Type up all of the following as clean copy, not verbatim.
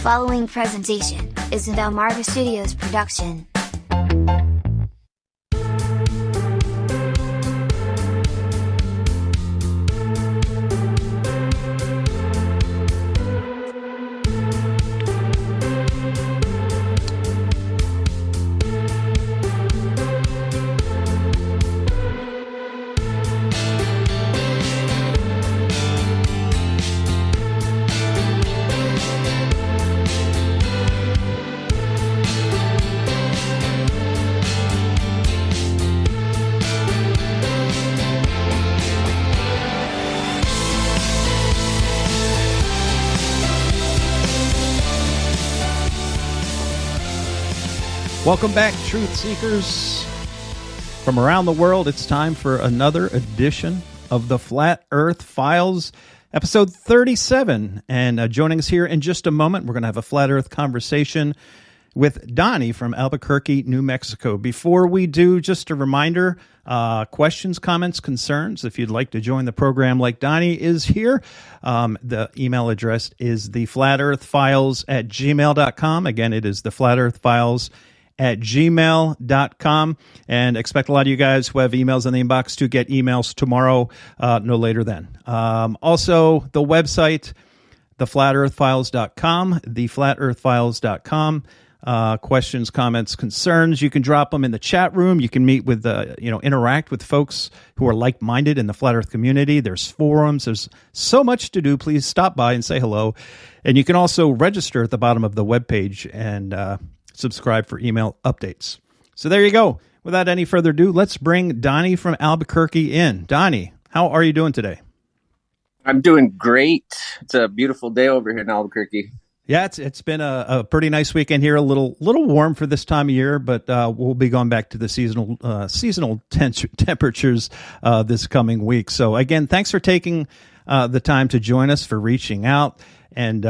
following presentation is an Delmarva Studios production. Welcome back, Truth Seekers. From around the world, it's time for another edition of the Flat Earth Files, episode 37. And joining us here in just a moment, we're going to have a Flat Earth conversation with Donnie from Albuquerque, New Mexico. Before we do, just a reminder, questions, comments, concerns. If you'd like to join the program like Donnie is here, the email address is theflatearthfiles@gmail.com. Again, it is theflatearthfiles@gmail.com, and expect a lot of you guys who have emails in the inbox to get emails tomorrow, no later than. Also, the website, theflatearthfiles.com, theflatearthfiles.com. Questions, comments, concerns, you can drop them in the chat room. You can meet with, interact with folks who are like-minded in the Flat Earth community. There's forums. There's so much to do. Please stop by and say hello. And you can also register at the bottom of the webpage and subscribe for email updates. So there you go. Without any further ado, let's bring Donnie from Albuquerque in. Donnie, how are you doing today? I'm doing great. It's a beautiful day over here in Albuquerque. Yeah, it's been a pretty nice weekend here. A little warm for this time of year, but we'll be going back to the seasonal temperatures this coming week. So again, thanks for taking the time to join us, for reaching out. And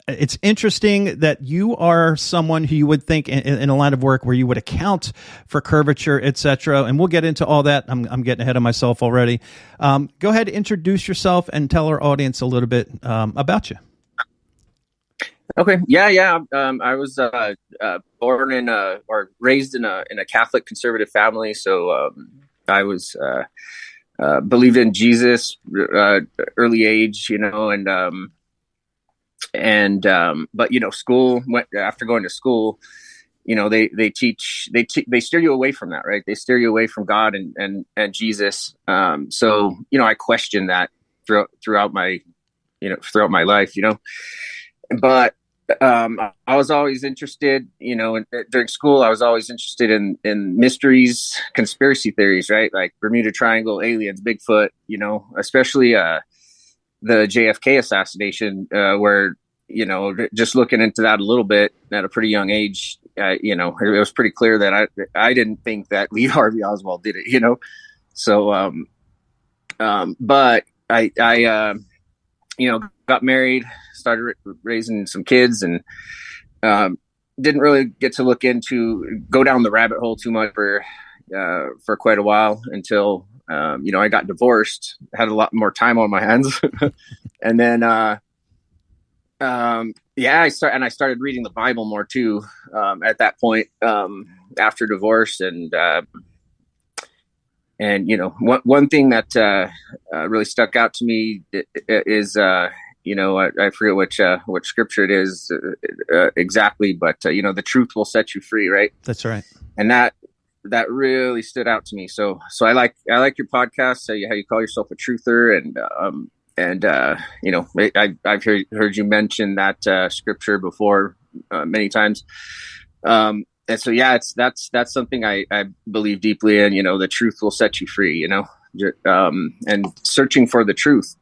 it's interesting that you are someone who you would think in a line of work where you would account for curvature, etc. And we'll get into all that. I'm getting ahead of myself already. Go ahead, introduce yourself and tell our audience a little bit about you. Okay. Yeah. I was born in or raised in a Catholic conservative family. So I was believed in Jesus early age, but school after going to school, they steer you away from that, right? They steer you away from God and Jesus. So I questioned that throughout my life, but I was always interested, during school, I was always interested in mysteries, conspiracy theories, right? Like Bermuda Triangle, aliens, Bigfoot, especially the JFK assassination, where, just looking into that a little bit at a pretty young age, it was pretty clear that I didn't think that Lee Harvey Oswald did it, So, but I got married, started raising some kids, and didn't really get to go down the rabbit hole too much for quite a while until I got divorced, had a lot more time on my hands, and then I started reading the Bible more too at that point after divorce, and one thing that really stuck out to me is I forget which scripture it is exactly, but the truth will set you free, right? That's right. And that really stood out to me. So I like your podcast, how you call yourself a truther, and I've heard you mention that scripture before many times. And so that's something I believe deeply in. The truth will set you free. And searching for the truth.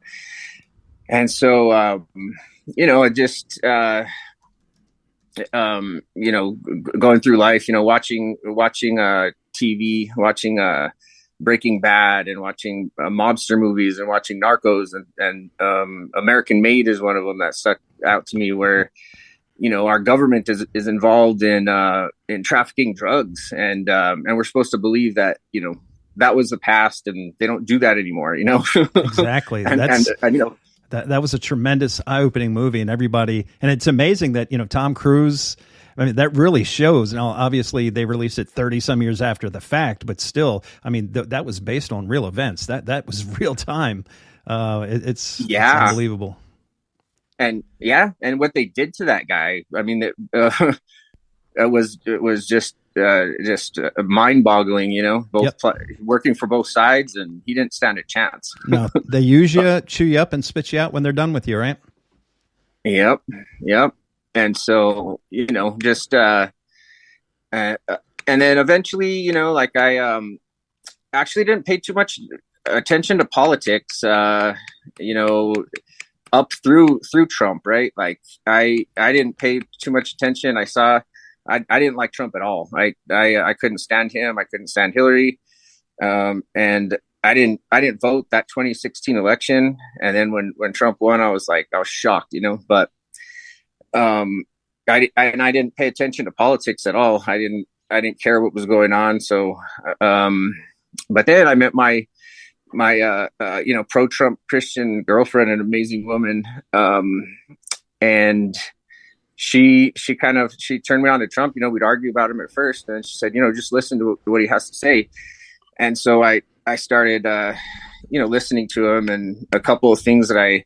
And so, going through life, watching TV, watching Breaking Bad, and watching mobster movies, and watching Narcos, and American Made is one of them that stuck out to me, where, our government is involved in trafficking drugs, and we're supposed to believe that, that was the past, and they don't do that anymore, Exactly. that was a tremendous eye-opening movie, and everybody, and it's amazing that, Tom Cruise, I mean, that really shows. Now, obviously they released it 30 some years after the fact, but still, I mean, that was based on real events. That was real time. It's unbelievable. And what they did to that guy, I mean, it was just mind-boggling, working for both sides, and he didn't stand a chance. No, they use you, chew you up, and spit you out when they're done with you, right? Yep. And so, just and then eventually, I actually didn't pay too much attention to politics, up through Trump, right? Like I didn't pay too much attention. I didn't like Trump at all. I couldn't stand him. I couldn't stand Hillary. And I didn't vote that 2016 election. And then when Trump won, I was shocked, but I didn't pay attention to politics at all. I didn't care what was going on. So but then I met my pro-Trump Christian girlfriend, an amazing woman, and she turned me on to Trump. We'd argue about him at first, and she said, just listen to what he has to say. And so I started listening to him, and a couple of things that a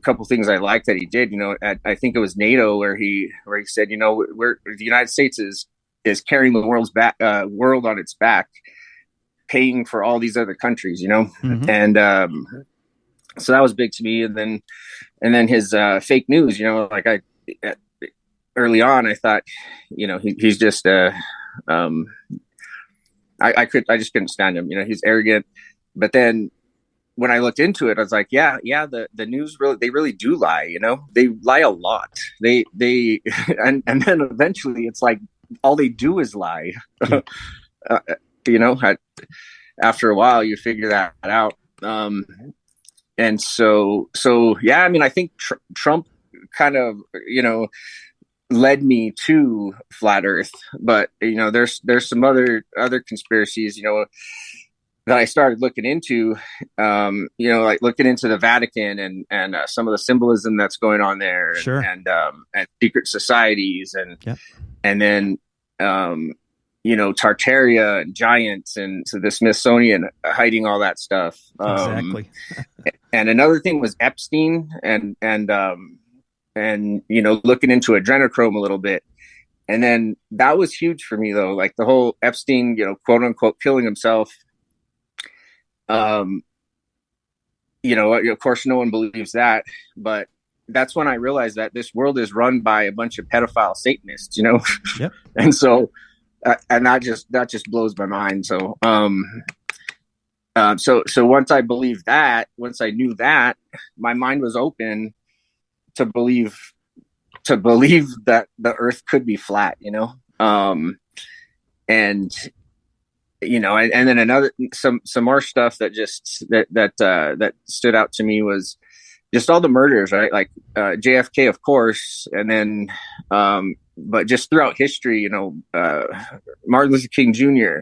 couple of things I liked that he did. I think it was NATO where he said, the United States is carrying the world on its back, paying for all these other countries, Mm-hmm. And so that was big to me. And then his fake news, early on I thought, he's just I just couldn't stand him. He's arrogant. But then when I looked into it, I was like, the news they really do lie. They lie a lot. They and then eventually it's like all they do is lie. After a while you figure that out. And so, I mean, I think Trump kind of, led me to flat Earth, but there's some other conspiracies, that I started looking into, like looking into the Vatican and some of the symbolism that's going on there, sure. and secret societies, and then Tartaria and giants, and so the Smithsonian hiding all that stuff. Exactly. And another thing was Epstein and looking into adrenochrome a little bit. And then that was huge for me though, like the whole Epstein, quote unquote, killing himself. Of course no one believes that, but that's when I realized that this world is run by a bunch of pedophile Satanists, Yep. And so, and that just blows my mind. So, so once I believed that, once I knew that, my mind was open to believe that the earth could be flat, and then some more stuff that stood out to me was just all the murders, right? Like, JFK, of course. And then, but just throughout history, Martin Luther King Jr.,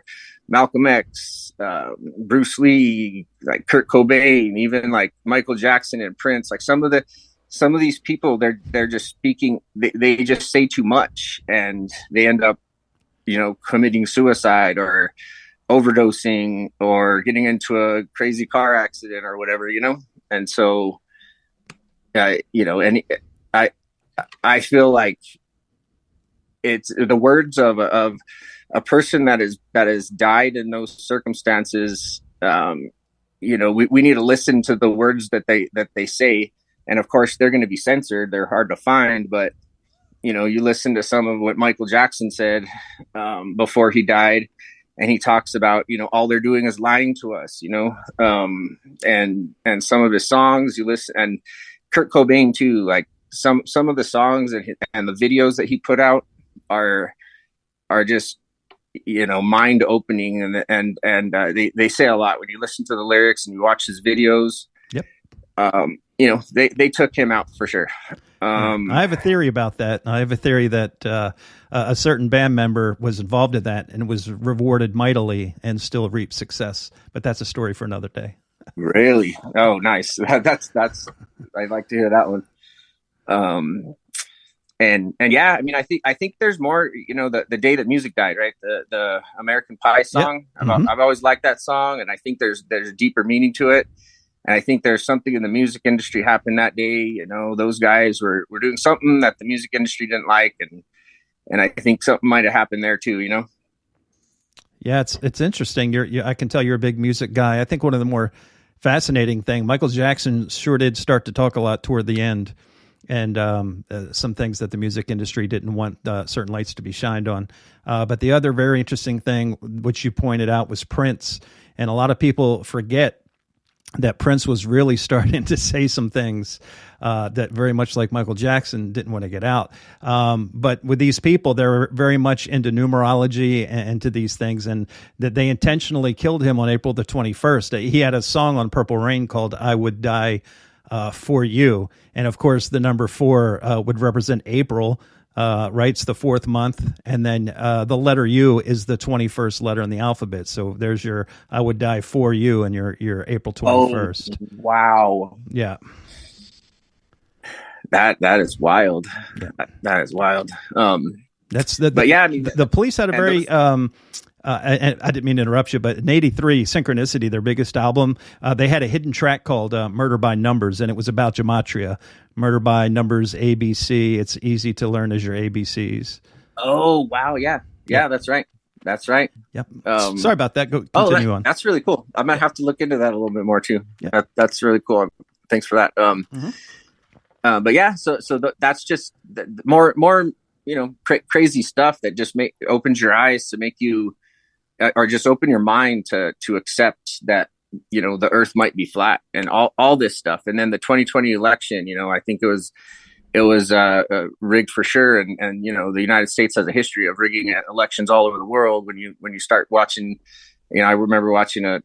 Malcolm X, Bruce Lee, like Kurt Cobain, even like Michael Jackson and Prince, like some of these people, they're just speaking, they just say too much and they end up, committing suicide or overdosing or getting into a crazy car accident or whatever, And so, and I feel like it's the words of a person that has died in those circumstances. We need to listen to the words that they say. And of course they're going to be censored. They're hard to find, but you listen to some of what Michael Jackson said, before he died, and he talks about, all they're doing is lying to us, and some of his songs you listen, and Kurt Cobain too, like some of the songs and the videos that he put out are just, mind opening, and they say a lot when you listen to the lyrics and you watch his videos. Yep. They took him out for sure. I have a theory about that. I have a theory that a certain band member was involved in that and was rewarded mightily and still reaped success. But that's a story for another day. Really? Oh, nice. That's I'd like to hear that one. Um, and yeah, I mean, I think there's more. The day that music died, right? The American Pie Yep. song. Hmm. I've always liked that song, and I think there's a deeper meaning to it. And I think there's something in the music industry happened that day. Those guys were doing something that the music industry didn't like, and I think something might have happened there too. Yeah, it's interesting. I can tell you're a big music guy. I think one of the more fascinating thing, Michael Jackson sure did start to talk a lot toward the end, and some things that the music industry didn't want certain lights to be shined on. But the other very interesting thing, which you pointed out, was Prince, and a lot of people forget that Prince was really starting to say some things that very much like Michael Jackson didn't want to get out. But with these people, they're very much into numerology and to these things, and that they intentionally killed him on April the 21st. He had a song on Purple Rain called "I Would Die for You," and of course, the number 4 would represent April. Right, it's the 4th month, and then the letter U is the 21st letter in the alphabet. So there's your "I would die for you" and your April Oh, 21st. wow. Yeah, That is wild. yeah. That is wild. That's the But yeah, I mean, the police had a and very those, and I didn't mean to interrupt you, but in '83, Synchronicity, their biggest album, they had a hidden track called "Murder by Numbers," and it was about gematria, murder by numbers, ABC. It's easy to learn as your ABCs. oh wow, yeah, Yep, yeah, that's right, that's right. yep. Sorry Um, about that. Go oh, continue on. that's really cool. I might have to look into that a little bit more too. Yeah. That's really cool. Thanks for that. Hmm. But yeah, that's just more crazy stuff that just opens your eyes to make you or just open your mind to accept that the earth might be flat and all this stuff. And then the 2020 election, I think it was rigged for sure. And the United States has a history of rigging elections all over the world. When you start watching, I remember watching a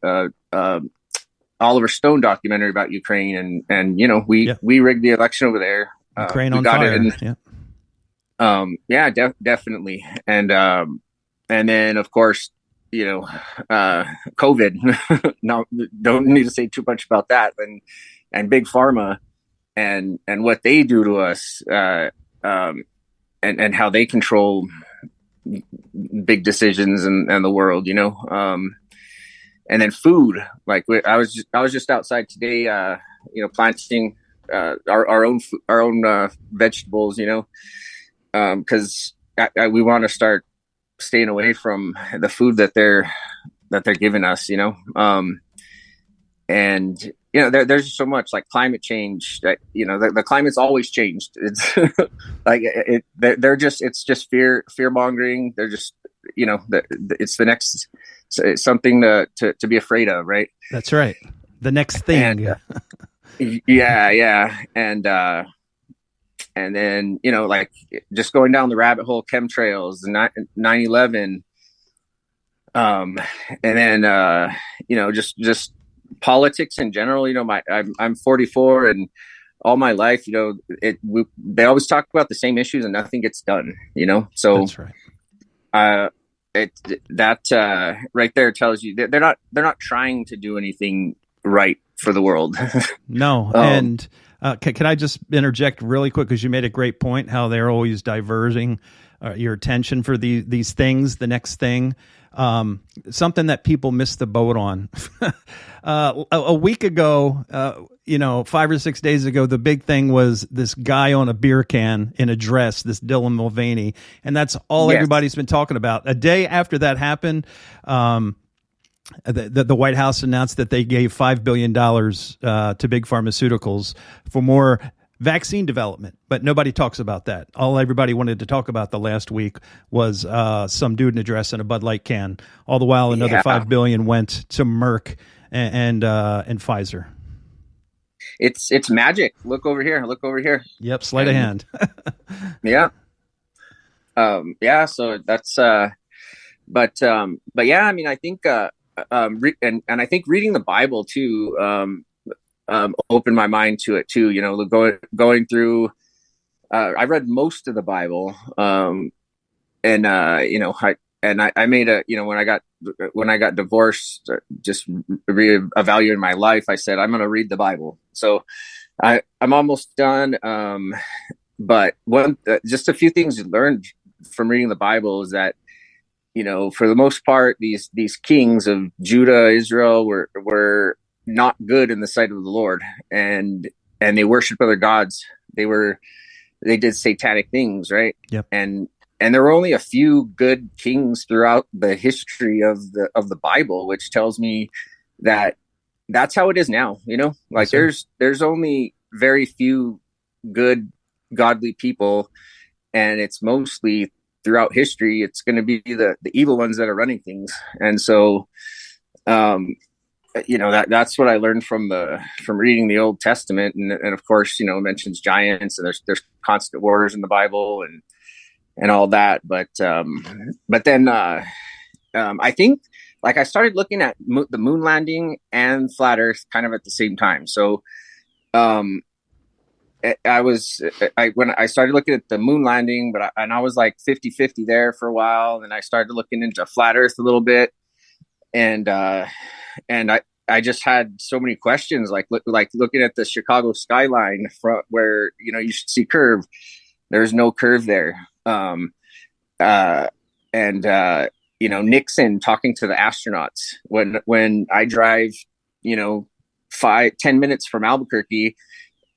Oliver Stone documentary about Ukraine, and we Yeah, we rigged the election over there. Ukraine We on got it fire. in. Yeah. Yeah, definitely. And then of course, COVID. No, don't need to say too much about that. And big pharma and what they do to us, and how they control big decisions and the world. And then food. Like I was just outside today, planting our own vegetables. Because we want to start staying away from the food that they're giving us. And there's just so much like climate change that the climate's always changed. It's like it's just fear mongering. They're just it's the next something to be afraid of, right? That's right. The next And thing. yeah, and then like just going down the rabbit hole, chemtrails, 9/11, and then just politics in general. I'm 44, and all my life, they always talk about the same issues and nothing gets done. So That's right. it that right there tells you that they're not trying to do anything right for the world. No, and can I just interject really quick because you made a great point how they're always diverting your attention for these things, the next thing. Something that people missed the boat on. A week ago, 5 or 6 days ago, the big thing was this guy on a beer can in a dress, this Dylan Mulvaney, and that's all Yes. everybody's been talking about. A day after that happened, the White House announced that they gave $5 billion to big pharmaceuticals for more vaccine development, but nobody talks about that. All everybody wanted to talk about the last week was some dude in a dress and a Bud Light can. All the while, another Yeah. $5 billion went to Merck and Pfizer. It's magic. Look over here. Look over here. Yep, sleight of hand. Yeah. Yeah. So that's, but yeah, I mean, I think, and I think reading the Bible too, opened my mind to it too. Going through, I read most of the Bible, and and I made a, when I got divorced, just reevaluating my life, I said, I'm going to read the Bible. So I'm almost done. But just a few things you learned from reading the Bible is that, for the most part, these kings of Judah, Israel were not good in the sight of the Lord, and they worshiped other gods. They did satanic things, right? Yep. And there were only a few good kings throughout the history of the Bible, which tells me that that's how it is now. Like Yes, there's only very few good godly people, and it's mostly throughout history, it's going to be the evil ones that are running things. And so, that's what I learned from reading the Old Testament. And of course, it mentions giants, and there's constant wars in the Bible and all that. But then I think, like, I started looking at the moon landing and flat earth kind of at the same time. So, when I started looking at the moon landing, and I was like 50-50 there for a while. And I started looking into flat earth a little bit. And I just had so many questions, like looking at the Chicago skyline from where, you should see curve. There's no curve there. Nixon talking to the astronauts when I drive, 5-10 minutes from Albuquerque,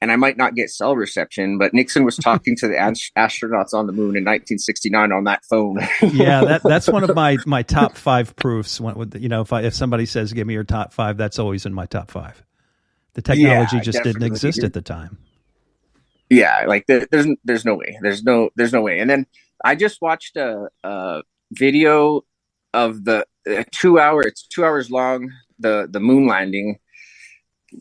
and I might not get cell reception, but Nixon was talking to the astronauts on the moon in 1969 on that phone. Yeah, that's one of my top 5 proofs. If somebody says, give me your top 5, that's always in my top 5. The technology just didn't exist at the time. Yeah. Like there's no way, there's no way. And then I just watched a video of the 2 hour, it's 2 hours long. The moon landing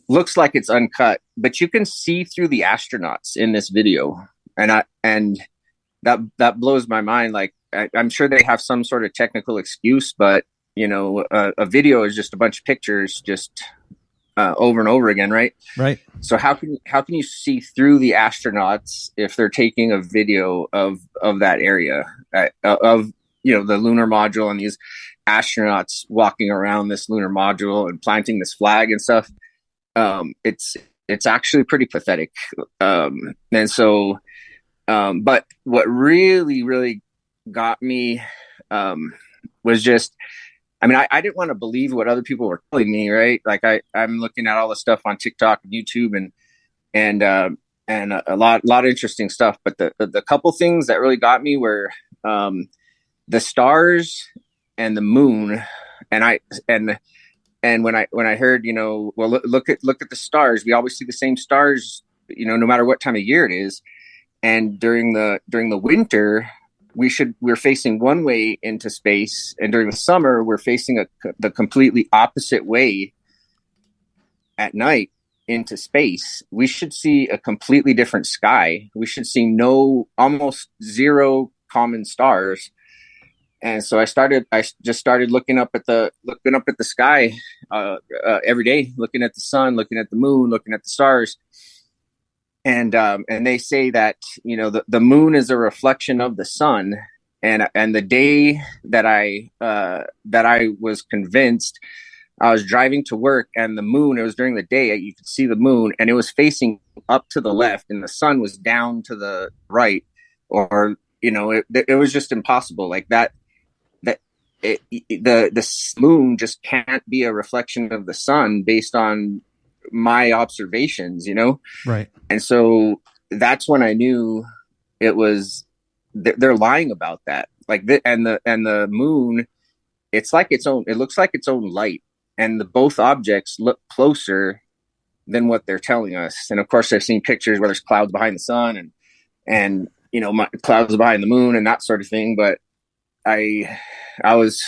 looks like it's uncut, but you can see through the astronauts in this video. And that blows my mind. Like, I'm sure they have some sort of technical excuse, but a video is just a bunch of pictures, just over and over again, right? Right. So how can you see through the astronauts if they're taking a video of that area of the lunar module and these astronauts walking around this lunar module and planting this flag and stuff? It's actually pretty pathetic. And so, but what really, really got me, was just, I didn't want to believe what other people were telling me, right? Like I'm looking at all the stuff on TikTok and YouTube and a lot of interesting stuff. But the couple things that really got me were, the stars and the moon. And when I heard, look at the stars, we always see the same stars, no matter what time of year it is. And during the winter, we're facing one way into space, and during the summer, we're facing the completely opposite way at night into space. We should see a completely different sky. We should see almost zero common stars. And so I just started looking up at the sky every day, looking at the sun, looking at the moon, looking at the stars. And they say that, the moon is a reflection of the sun. And the day that I was convinced, I was driving to work, and the moon, it was during the day, you could see the moon, and it was facing up to the left, and the sun was down to the right, or, it was just impossible. Like that. The moon just can't be a reflection of the sun based on my observations, Right. And so that's when I knew it was they're lying about that. Like and the moon, it looks like its own light, and both objects look closer than what they're telling us. And of course, I've seen pictures where there's clouds behind the sun and clouds behind the moon and that sort of thing, but I was,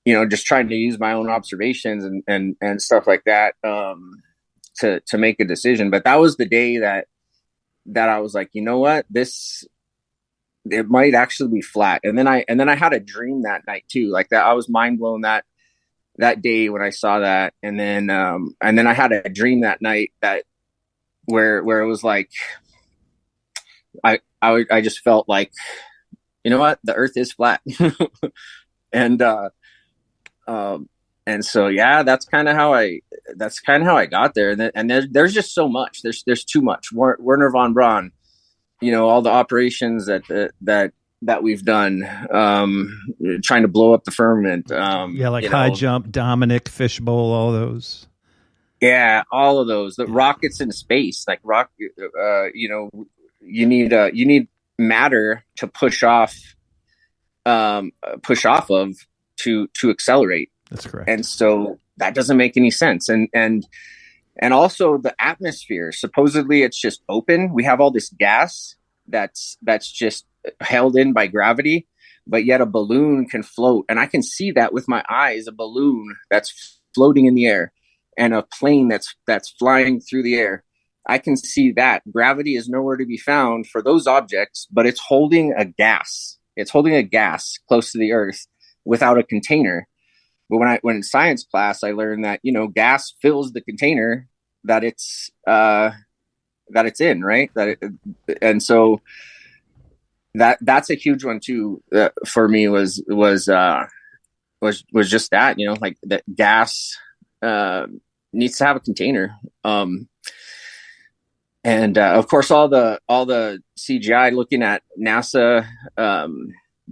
just trying to use my own observations and stuff like that, to make a decision. But that was the day that I was like, you know what, it might actually be flat. And then I had a dream that night too, like that. I was mind blown that day when I saw that. And then I had a dream that night where it was like, I just felt like, you know what, the earth is flat. and um, and so yeah, that's kind of how I got there. And there's just so much. There's too much. Werner von Braun, all the operations that we've done, trying to blow up the firmament. Yeah, like high jump, Dominic, fishbowl, all those. Yeah, all of those. The rockets in space, like you need matter to push off of to accelerate. That's correct. And so that doesn't make any sense. And also the atmosphere, supposedly it's just open. We have all this gas that's just held in by gravity, but yet a balloon can float. And I can see that with my eyes, a balloon that's floating in the air and a plane that's flying through the air. I can see that gravity is nowhere to be found for those objects, but it's holding a gas. It's holding a gas close to the earth without a container. But when in science class, I learned that, gas fills the container that it's in, right? And so that's a huge one too, for me was just that, like that gas, needs to have a container. And of course, all the CGI, looking at NASA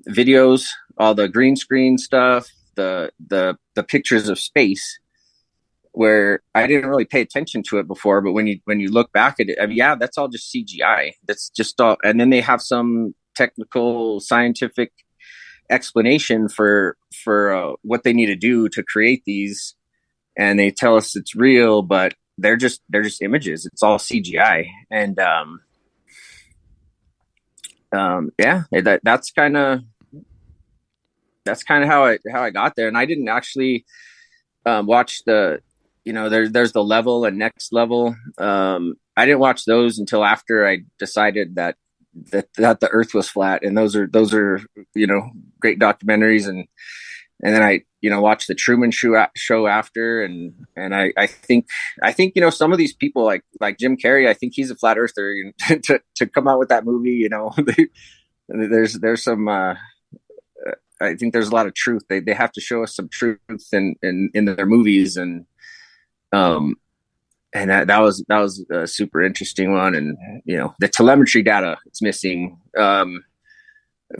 videos, all the green screen stuff, the pictures of space, where I didn't really pay attention to it before, but when you look back at it, I mean, yeah, that's all just CGI. That's just all, and then they have some technical scientific explanation for what they need to do to create these, and they tell us it's real, but they're just images. It's all CGI. And yeah, that's kind of how I got there. And I didn't actually watch the, there's the level and next level. I didn't watch those until after I decided that the earth was flat. And those are great documentaries. And then I watched the Truman Show after, and I think some of these people like Jim Carrey, I think he's a flat earther, to come out with that movie. There's some I think there's a lot of truth. They have to show us some truth in their movies, and that was a super interesting one. And the telemetry data it's missing for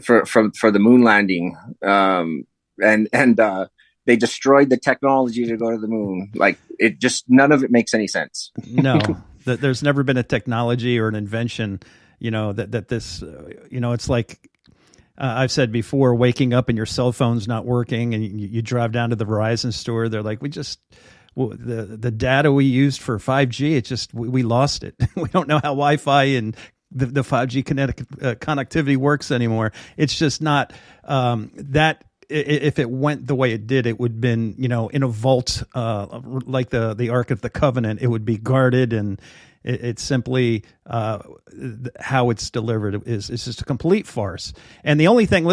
the moon landing, and they destroyed the technology to go to the moon. Like, it just, none of it makes any sense. No, there's never been a technology or an invention, that this, it's like, I've said before, waking up and your cell phone's not working, and you drive down to the Verizon store. They're like, the data we used for 5G, it's just, we lost it. We don't know how Wi-Fi and the 5G connectivity works anymore. It's just not that. If it went the way it did, it would have been, in a vault, like the Ark of the Covenant. It would be guarded, and it's simply how it's delivered is just a complete farce. And the only thing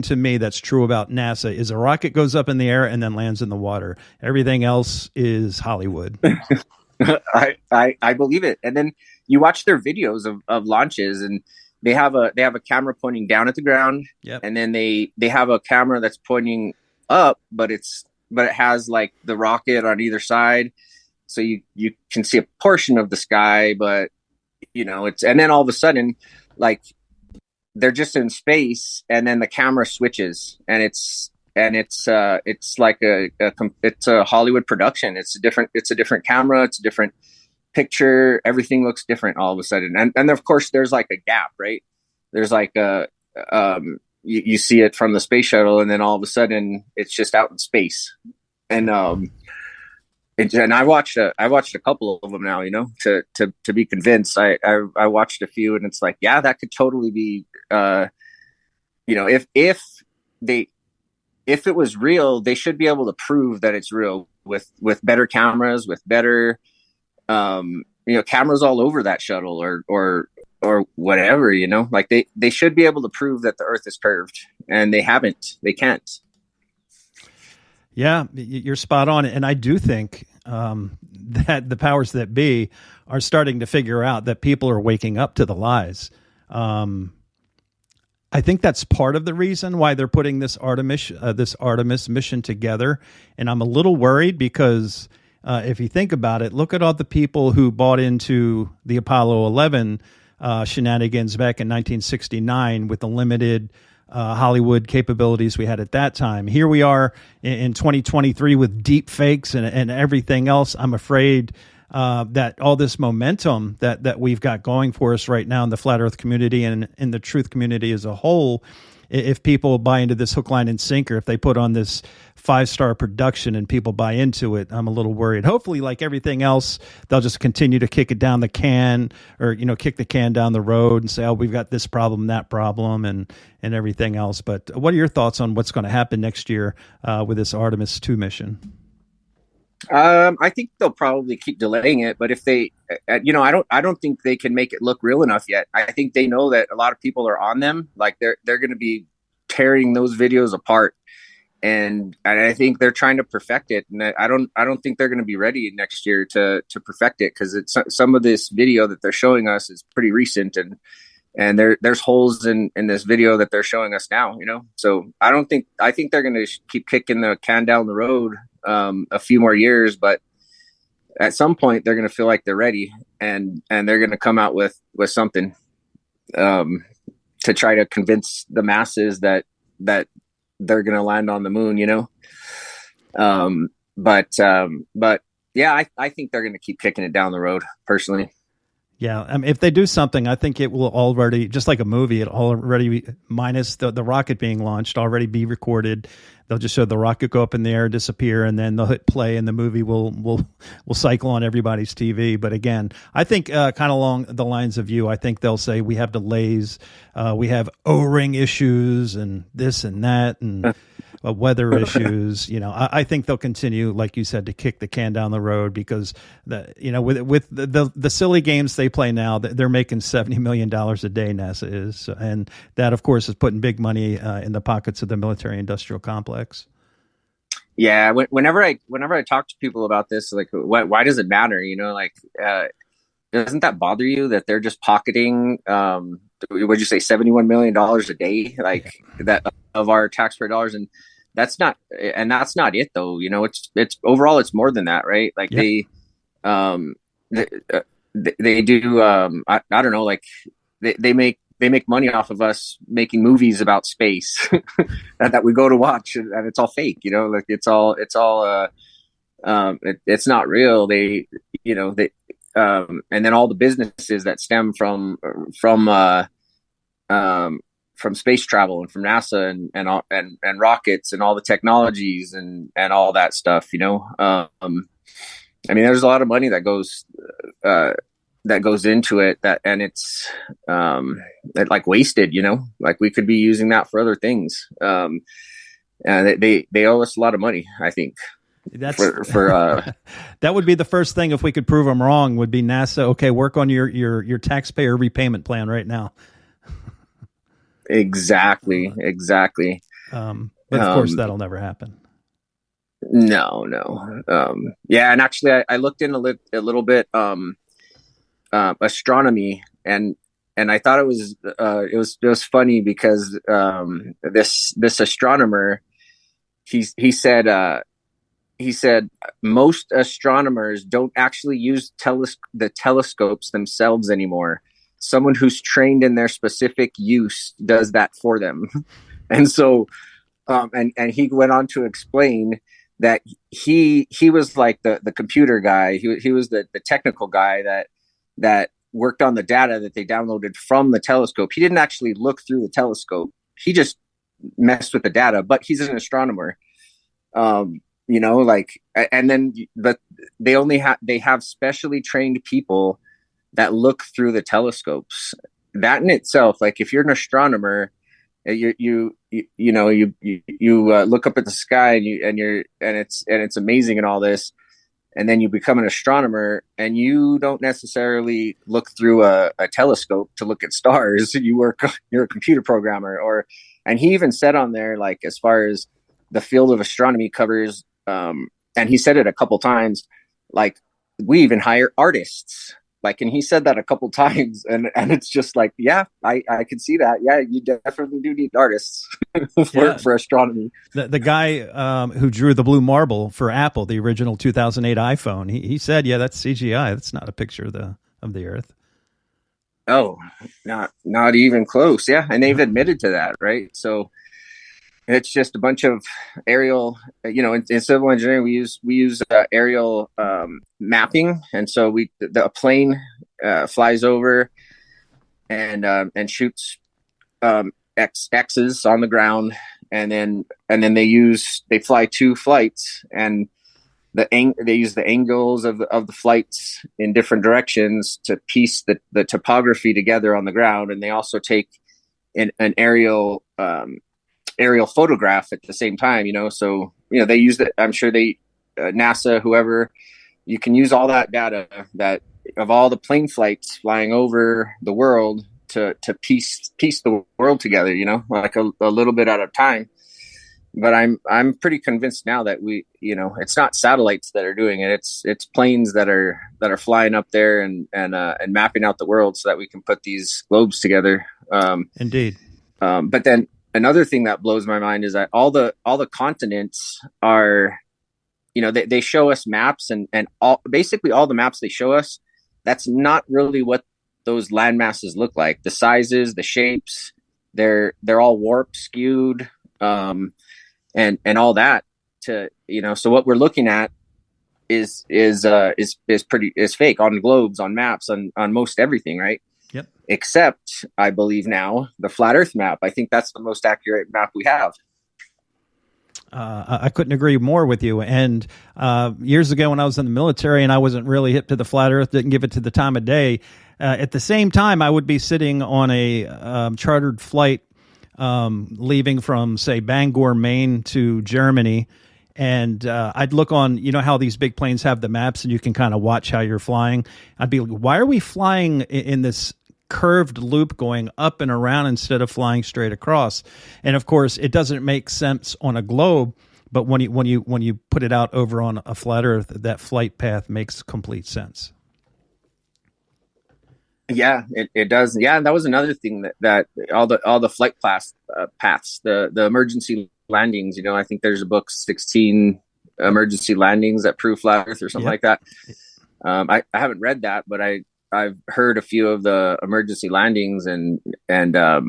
to me that's true about NASA is a rocket goes up in the air and then lands in the water. Everything else is Hollywood. I believe it. And then you watch their videos of launches, and they have a camera pointing down at the ground. Yep. And then they have a camera that's pointing up, but it has like the rocket on either side, so you can see a portion of the sky, but and then all of a sudden, like, they're just in space, and then the camera switches, and it's like it's a Hollywood production. It's a different camera, it's a different picture, everything looks different all of a sudden. And of course there's like a gap, right? There's like you see it from the space shuttle, and then all of a sudden it's just out in space. And and I watched a couple of them now, to be convinced. I watched a few, and it's like, yeah, that could totally be if it was real, they should be able to prove that it's real with better cameras, with better cameras all over that shuttle, or whatever, like they should be able to prove that the earth is curved, and they can't. Yeah, you're spot on. And I do think that the powers that be are starting to figure out that people are waking up to the lies. I I think that's part of the reason why they're putting this Artemis mission together. And I'm a little worried because if you think about it, look at all the people who bought into the Apollo 11 shenanigans back in 1969 with the limited Hollywood capabilities we had at that time. Here we are in 2023 with deep fakes and everything else. I'm afraid that all this momentum that we've got going for us right now in the flat earth community and in the truth community as a whole, if people buy into this hook, line, and sinker, if they put on this 5-star production and people buy into it, I'm a little worried. Hopefully, like everything else, they'll just continue to kick it down the can, or kick the can down the road and say, "Oh, we've got this problem, that problem, and everything else." But what are your thoughts on what's going to happen next year with this Artemis 2 mission? I think they'll probably keep delaying it, but if they, I don't think they can make it look real enough yet. I think they know that a lot of people are on them. Like they're going to be tearing those videos apart, and I think they're trying to perfect it. And I don't think they're going to be ready next year to perfect it, because it's some of this video that they're showing us is pretty recent, and there's holes in this video that they're showing us now. So I think they're going to keep kicking the can down the road a few more years, but at some point they're going to feel like they're ready, and they're going to come out with something to try to convince the masses that they're going to land on the moon, but yeah, I think they're going to keep kicking it down the road personally. Yeah, if they do something, I think it will already, just like a movie, it already be, minus the rocket being launched, already be recorded. They'll just show the rocket go up in the air, disappear, and then they'll hit play, and the movie will cycle on everybody's TV. But again, I think kind of along the lines of you, I think they'll say we have delays, we have O-ring issues, and this and that, and weather issues. I think they'll continue, like you said, to kick the can down the road, because with the silly games they play now, they're making $70 million a day. NASA is, and that of course is putting big money in the pockets of the military-industrial complex. Yeah, whenever I talk to people about this, like, why does it matter? Doesn't that bother you that they're just pocketing? What'd you say, $71 million a day, like that of our taxpayer dollars? And that's not it though. It's overall, it's more than that, right? Like yep. They do. I don't know. Like they make money off of us making movies about space that we go to watch, and it's all fake. Like it's not real. And then all the businesses that stem from space travel and from NASA and rockets and all the technologies and all that stuff. There's a lot of money that goes into it, and it's like wasted. Like we could be using that for other things. And they owe us a lot of money, I think. That's for that would be the first thing, if we could prove them wrong, would be NASA. Okay, work on your taxpayer repayment plan right now. Exactly. But of course, that'll never happen. No. Yeah, and actually, I looked in a little bit astronomy, and I thought it was funny because this astronomer, he said most astronomers don't actually use the telescopes themselves anymore. Someone who's trained in their specific use does that for them. And so, and he went on to explain that he was like the computer guy. He was the technical guy that worked on the data that they downloaded from the telescope. He didn't actually look through the telescope. He just messed with the data, but he's an astronomer. And then they have specially trained people that look through the telescopes. That in itself, like if you're an astronomer, you look up at the sky and it's amazing and all this, and then you become an astronomer and you don't necessarily look through a telescope to look at stars. You're a computer programmer, and he even said on there, like, as far as the field of astronomy covers, and he said it a couple times, like, we even hire artists. like, and he said that a couple times, and it's just like, yeah, I can see that. Yeah, you definitely do need artists for astronomy. The guy who drew the blue marble for Apple, the original 2008 iPhone, he said, yeah, that's CGI. That's not a picture of the Earth. Oh, not even close. Yeah, and they've admitted to that, right? So it's just a bunch of aerial, in civil engineering, we use aerial mapping. And so a plane flies over and shoots X's on the ground. And then they fly 2 flights, and they use the angles of the flights in different directions to piece the topography together on the ground. And they also take an aerial photograph at the same time, so they use that. I'm sure NASA, whoever, you can use all that data that of all the plane flights flying over the world to piece the world together, like a little bit at a time. But I'm pretty convinced now that it's not satellites that are doing it. It's planes that are flying up there and mapping out the world so that we can put these globes together. Indeed. But then another thing that blows my mind is that all the continents are, they show us maps, and basically all the maps they show us, that's not really what those land masses look like. The sizes, the shapes, they're all warped, skewed, and all that so what we're looking at is fake on globes, on maps, on most everything, right? Yep. Except, I believe now, the flat Earth map. I think that's the most accurate map we have. I couldn't agree more with you. And years ago when I was in the military and I wasn't really hip to the flat Earth, didn't give it to the time of day, at the same time I would be sitting on a chartered flight leaving from, say, Bangor, Maine to Germany. And I'd look on, how these big planes have the maps and you can kind of watch how you're flying. I'd be like, why are we flying in this curved loop going up and around instead of flying straight across? And of course, it doesn't make sense on a globe, but when you put it out over on a flat Earth, that flight path makes complete sense. Yeah, it does. Yeah, that was another thing that all the flight paths, the emergency landings. I think there's a book, 16 emergency landings that prove flat Earth or something like that. I haven't read that, but I've heard a few of the emergency landings, and I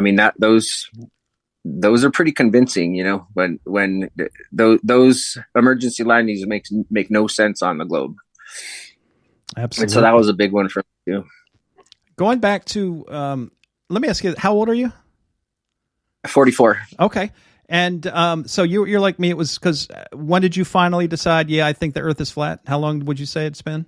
mean that those are pretty convincing. When those emergency landings make no sense on the globe. Absolutely. And so that was a big one for me too. Going back to, let me ask you, how old are you? 44. Okay. And so you're like me. It was because when did you finally decide, yeah, I think the Earth is flat? How long would you say it's been?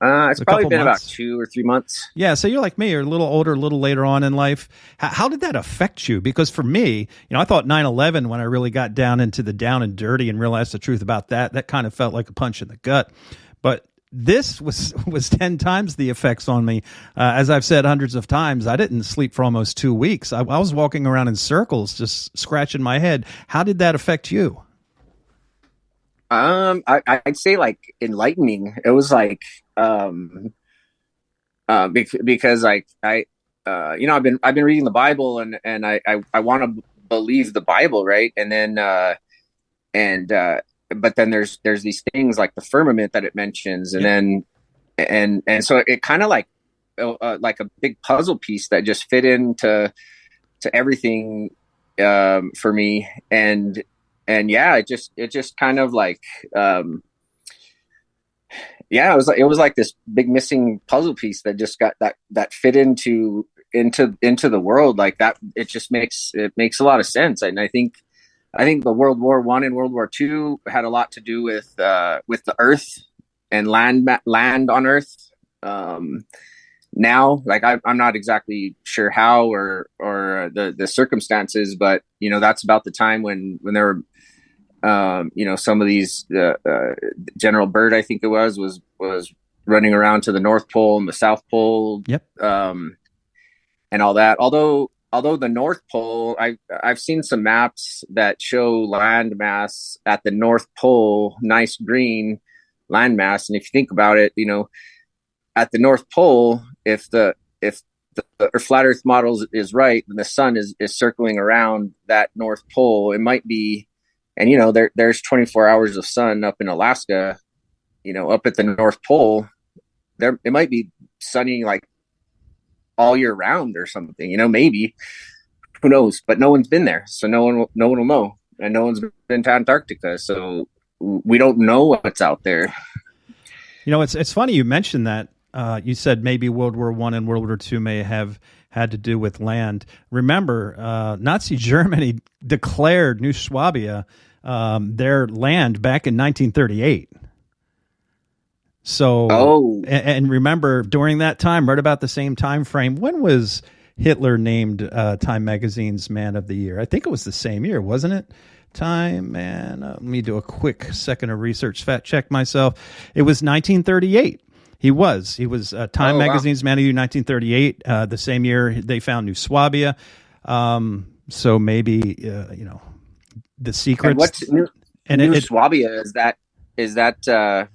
It's probably been about 2 or 3 months. Yeah, so you're like me, or a little older, a little later on in life. How did that affect you? Because for me, I thought 9/11, when I really got down into the down and dirty and realized the truth about that kind of felt like a punch in the gut. But this was 10 times the effects on me. As I've said hundreds of times, I didn't sleep for almost 2 weeks. I was walking around in circles, just scratching my head. How did that affect you? I'd say like enlightening. It was like, because like I've been reading the Bible, and I want to believe the Bible, right? And then but then there's these things like the firmament that it mentions, and then and so it kind of like a big puzzle piece that just fit into everything for me, and yeah, it just kind of like it was like this big missing puzzle piece that just got that fit into the world like that. It just makes a lot of sense. And I think the World War I and World War II had a lot to do with the Earth and land on Earth. Now, like I'm not exactly sure how or the circumstances, but that's about the time when there were some of these General Byrd, I think it was running around to the North Pole and the South Pole. Yep. And all that. Although the North Pole, I've seen some maps that show land mass at the North Pole, nice green land mass. And if you think about it, at the North Pole, if the or flat Earth model is right, then the sun is circling around that North Pole. It might be, and there's 24 hours of sun up in Alaska, up at the North Pole. There it might be sunny like all year round or something. Maybe, who knows? But no one's been there, so no one will know, and no one's been to Antarctica, so we don't know what's out there. It's funny you mentioned that. You said maybe World War I and World War II may have had to do with land. Remember, Nazi Germany declared New Swabia their land back in 1938. So, and remember, during that time, right about the same time frame, when was Hitler named Time Magazine's Man of the Year? I think it was the same year, wasn't it? Time, man. Let me do a quick second of research, fact check myself. It was 1938. He was Time Magazine's Man of the Year, 1938. The same year they found New Swabia. So maybe the secrets. And what's New Swabia? Is that a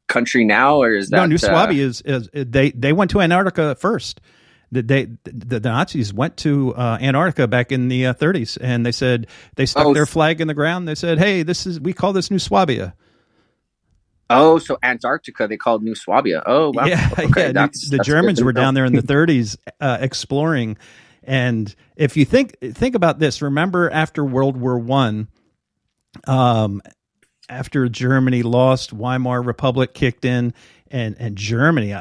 country now, or is that no? New Swabia is they went to Antarctica first. The Nazis went to Antarctica back in the 30s, and they said they stuck their flag in the ground. They said, "Hey, we call this New Swabia." Oh, so Antarctica they called New Swabia. Oh, wow. Yeah, okay, yeah. The Germans were down there in the 30s exploring, and if you think about this, remember after World War I, after Germany lost, Weimar Republic kicked in, and Germany,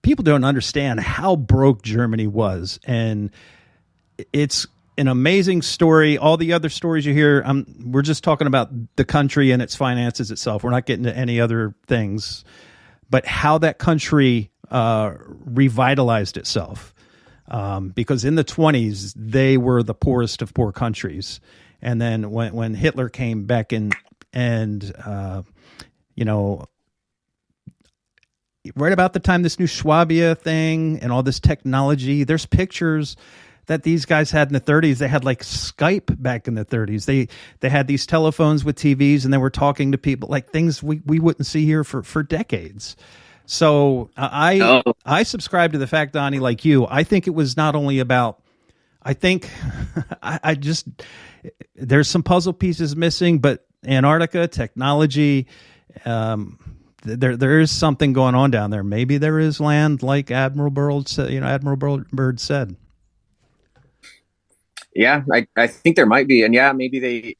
people don't understand how broke Germany was, and it's an amazing story. All the other stories you hear, we're just talking about the country and its finances itself. We're not getting to any other things, but how that country revitalized itself. Because in the 20s, they were the poorest of poor countries. And then when Hitler came back in and right about the time this New Swabia thing and all this technology, there's pictures that these guys had in the 30s. They had like Skype back in the 30s. They had these telephones with TVs, and they were talking to people, like things we wouldn't see here for decades. So I subscribe to the fact, Donnie, like you. I think it was not only about. I think I just there's some puzzle pieces missing, but Antarctica technology. There is something going on down there. Maybe there is land, like Admiral Byrd said. Yeah, I think there might be, and yeah, maybe they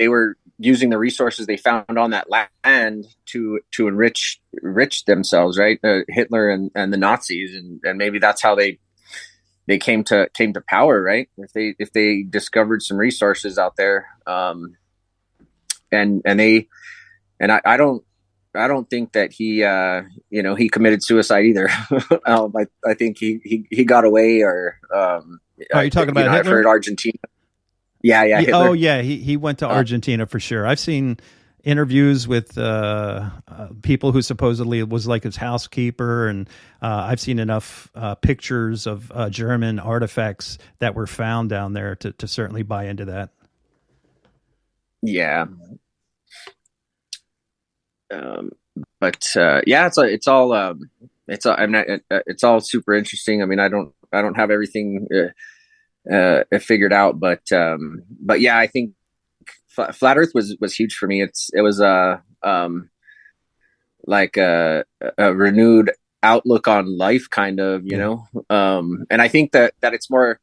were using the resources they found on that land to enrich themselves, right? Hitler and the Nazis, and maybe that's how they came to power, right? If they discovered some resources out there, and I don't think that he committed suicide either. I think he got away, or are you talking about Hitler? I've heard Argentina. Yeah, Hitler. Oh, yeah, he went to Argentina for sure. I've seen interviews with people who supposedly was like his housekeeper, and I've seen enough pictures of German artifacts that were found down there to certainly buy into that. Yeah. But yeah, it's all super interesting. I mean, I don't have everything figured out, but yeah, I think flat Earth was huge for me. It was like a renewed outlook on life, kind of, and I think that it's more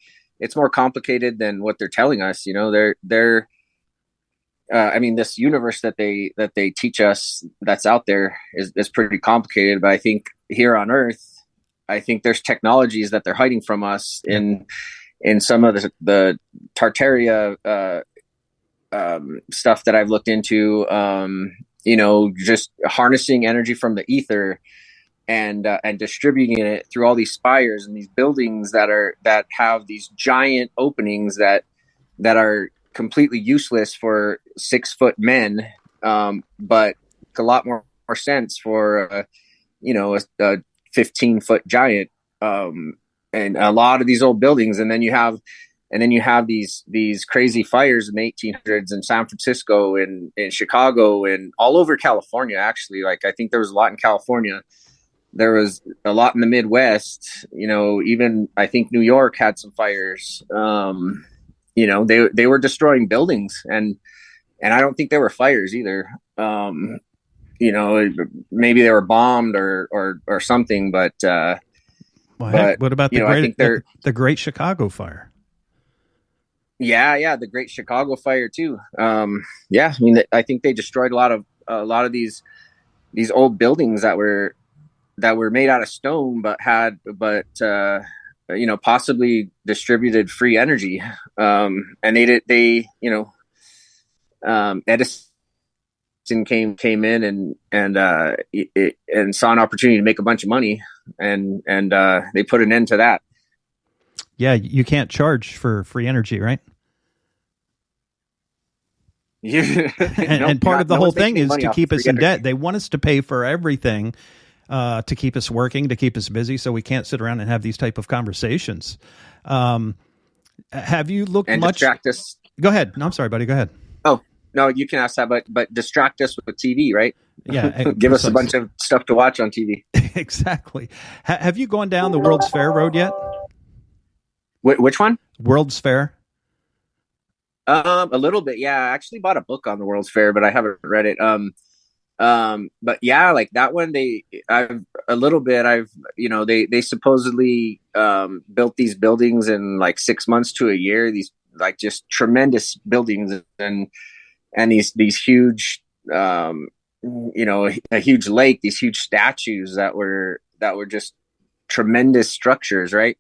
complicated than what they're telling us. They're I mean, this universe that they teach us that's out there is pretty complicated. But I think here on Earth, I think there's technologies that they're hiding from us in some of the Tartaria stuff that I've looked into. Just harnessing energy from the ether and distributing it through all these spires and these buildings that have these giant openings that are completely useless for 6-foot men, but a lot more sense for a 15-foot giant, and a lot of these old buildings. And then you have And then you have these crazy fires in the 1800s in San Francisco and in Chicago and all over California. Actually, like I think there was a lot in California. There was a lot in the Midwest. You know, even I think New York had some fires. You know, they were destroying buildings, and I don't think they were fires either. You know, maybe they were bombed or something. But well, heck, what about the Great Chicago Fire? Yeah, the Great Chicago Fire too. Yeah, I mean, I think they destroyed a lot of these old buildings that were made out of stone, but you know, possibly distributed free energy. And Edison came in and saw an opportunity to make a bunch of money, and they put an end to that. Yeah, you can't charge for free energy, right? Yeah. and part of the whole thing is to keep us in debt. They want us to pay for everything to keep us working, to keep us busy, so we can't sit around and have these type of conversations. Have you looked and much? Distract us. Go ahead. No, I'm sorry, buddy. Go ahead. Oh no, you can ask that, but distract us with TV, right? Yeah, give us a bunch of stuff to watch on TV. Exactly. Have you gone down the World's Fair road yet? Which one? World's Fair. A little bit, yeah. I actually bought a book on the World's Fair, but I haven't read it. But yeah, like that one, they supposedly built these buildings in like 6 months to a year. These like just tremendous buildings and these huge, you know, a huge lake, these huge statues that were just tremendous structures, right?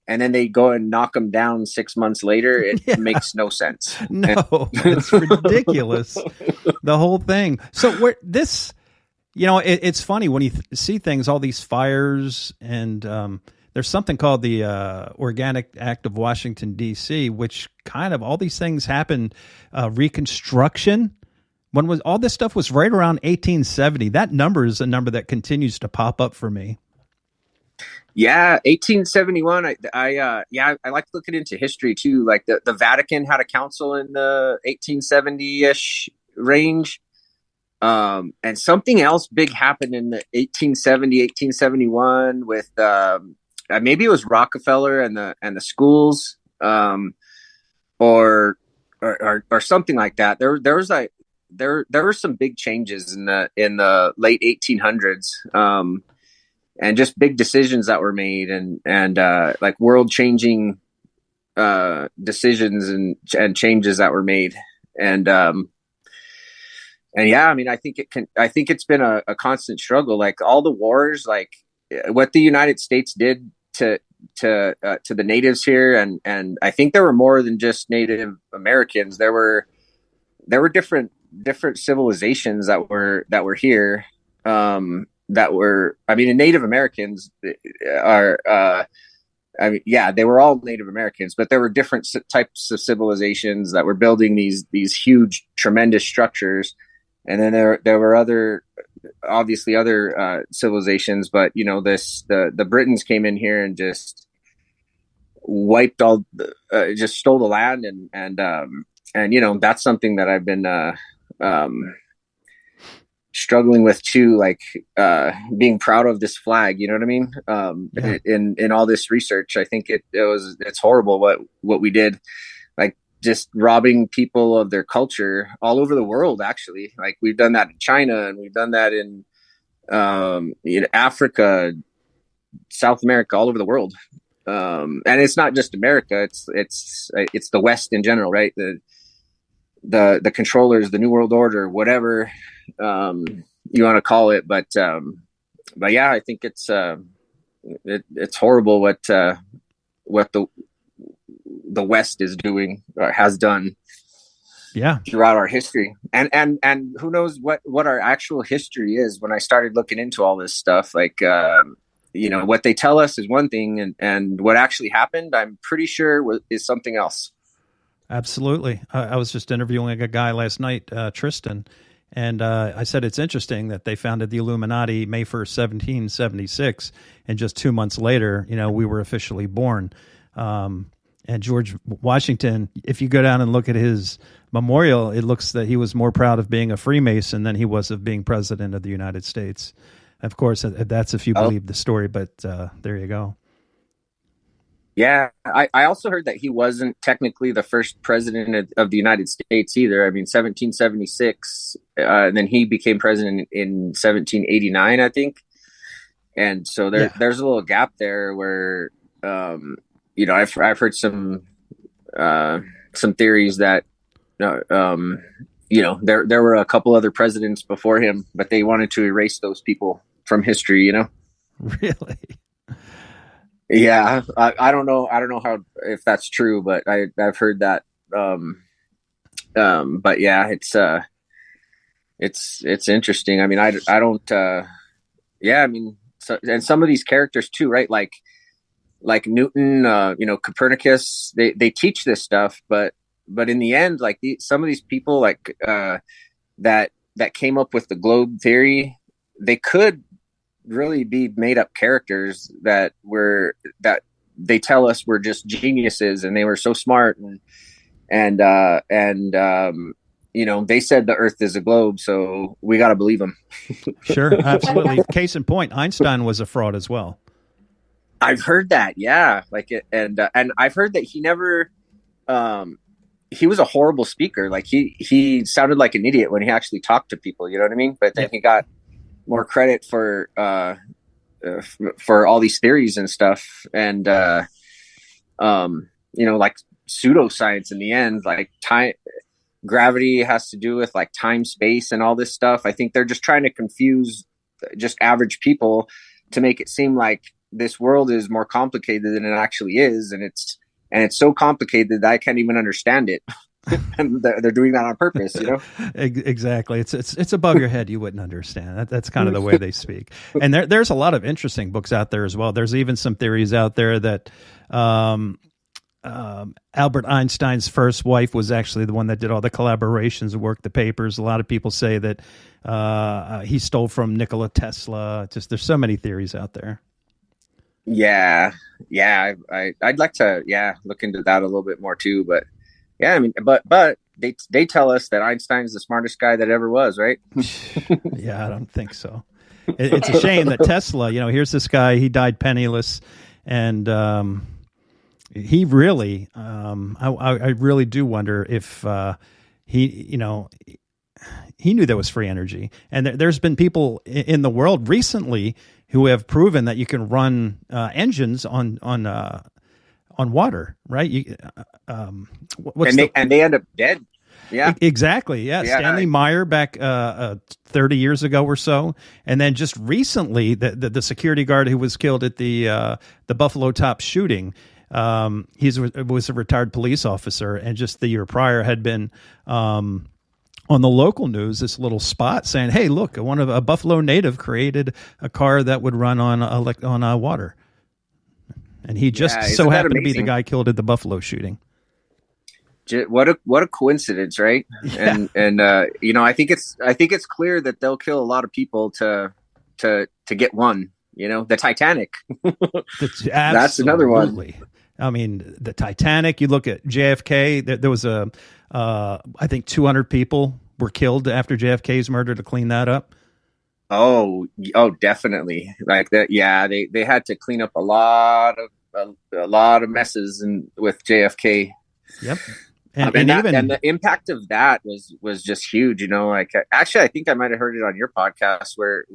And then they go and knock them down 6 months later. It makes no sense. No, it's ridiculous. The whole thing. So this, you know, it's funny when you see things, all these fires, and there's something called the Organic Act of Washington, D.C., which kind of all these things happened. Reconstruction. All this stuff was right around 1870. That number is a number that continues to pop up for me. Yeah, 1871. I like looking into history too. Like the Vatican had a council in the 1870-ish range. And something else big happened in the 1870, 1871 with maybe it was Rockefeller and the schools, or something like that. There were some big changes in the late 1800s. And just big decisions that were made, and like world changing decisions and changes that were made, and yeah, I mean, I think it's been a constant struggle. Like all the wars, like what the United States did to the natives here, and I think there were more than just Native Americans. There were different civilizations that were here. That were, I mean, Native Americans are, I mean, yeah, they were all Native Americans, but there were different types of civilizations that were building these huge, tremendous structures. And then there were obviously other civilizations, but you know, the Britons came in here and just wiped just stole the land, and you know, that's something that I've been struggling with too, like being proud of this flag, you know what I mean? Yeah. In all this research, I think it's horrible what we did, like just robbing people of their culture all over the world. Actually, like we've done that in China, and we've done that in Africa, South America, all over the world. And it's not just America; it's the West in general, right? The controllers, the New World Order, whatever you want to call it, but yeah, I think it's horrible what the West is doing or has done, throughout our history, and who knows what our actual history is. When I started looking into all this stuff, like you know, what they tell us is one thing, and what actually happened, I'm pretty sure is something else. Absolutely. I was just interviewing a guy last night, Tristan, and I said it's interesting that they founded the Illuminati May 1st, 1776, and just 2 months later, you know, we were officially born. And And George Washington, if you go down and look at his memorial, it looks that he was more proud of being a Freemason than he was of being president of the United States. Of course, that's if you believe the story, but there you go. Yeah, I also heard that he wasn't technically the first president of the United States either. I mean, 1776, and then he became president in 1789, I think. And so there's a little gap there where, I've heard some theories that, there were a couple other presidents before him, but they wanted to erase those people from history, Really? Yeah, I don't know how if that's true, but I've heard that. But yeah, it's interesting. I mean, I don't. Yeah, I mean, and some of these characters too, right? Like Newton, Copernicus. They teach this stuff, but in the end, like some of these people, like that came up with the globe theory, they could really be made up characters that they tell us were just geniuses and they were so smart and they said the earth is a globe, so we got to believe them. Sure, absolutely. Case in point, Einstein was a fraud as well. I've heard that. Yeah. And I've heard that he never, he was a horrible speaker. Like he sounded like an idiot when he actually talked to people, you know what I mean? But then he got more credit for all these theories and stuff, and like pseudoscience in the end, like gravity has to do with like time, space, and all this stuff. I think they're just trying to confuse just average people to make it seem like this world is more complicated than it actually is, and it's so complicated that I can't even understand it. And they're doing that on purpose, Exactly. It's above your head. You wouldn't understand. That's kind of the way they speak. And there's a lot of interesting books out there as well. There's even some theories out there that Albert Einstein's first wife was actually the one that did all the collaborations and worked the papers. A lot of people say that he stole from Nikola Tesla. Just there's so many theories out there. Yeah. I'd like to look into that a little bit more too, but. Yeah, I mean, but they tell us that Einstein's the smartest guy that ever was, right? Yeah, I don't think so. It's a shame that Tesla, here's this guy, he died penniless, and he really, I really do wonder if he knew there was free energy. And there's been people in the world recently who have proven that you can run engines on water, right? And they end up dead. Yeah, exactly. Yeah, Stanley Meyer back 30 years ago or so, and then just recently, the security guard who was killed at the Buffalo Top shooting, was a retired police officer, and just the year prior had been on the local news, this little spot saying, "Hey, look, a Buffalo native created a car that would run on water." And he just so happened to be the guy killed at the Buffalo shooting. What a coincidence, right? Yeah. And I think it's clear that they'll kill a lot of people to get one. The Titanic. That's another one. I mean, the Titanic. You look at JFK. There was I think 200 people were killed after JFK's murder to clean that up. Oh, definitely. Like that. Yeah, they had to clean up a lot of messes with JFK. Yep. And the impact of that was just huge. Like actually, I think I might have heard it on your podcast where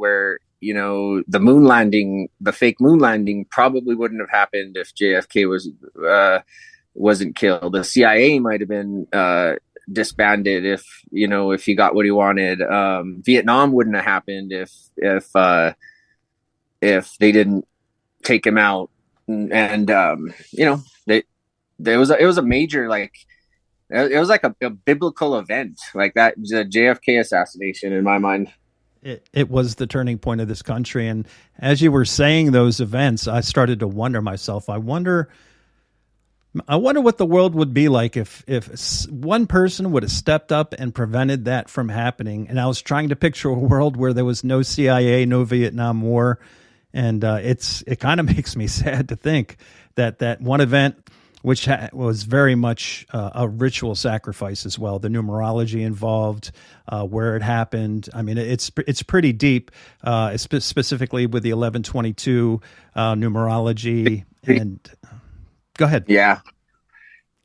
the moon landing, the fake moon landing, probably wouldn't have happened if JFK wasn't killed. The CIA might have been disbanded if he got what he wanted. Vietnam wouldn't have happened if they didn't take him out. And it was a major, like it was like a biblical event, like that, the JFK assassination in my mind. It was the turning point of this country. And as you were saying those events, I started to wonder myself. I wonder what the world would be like if one person would have stepped up and prevented that from happening. And I was trying to picture a world where there was no CIA, no Vietnam War. And it kind of makes me sad to think that one event which was very much a ritual sacrifice as well. The numerology involved, where it happened. I mean, it's pretty deep, specifically with the 1122 numerology. And go ahead. Yeah.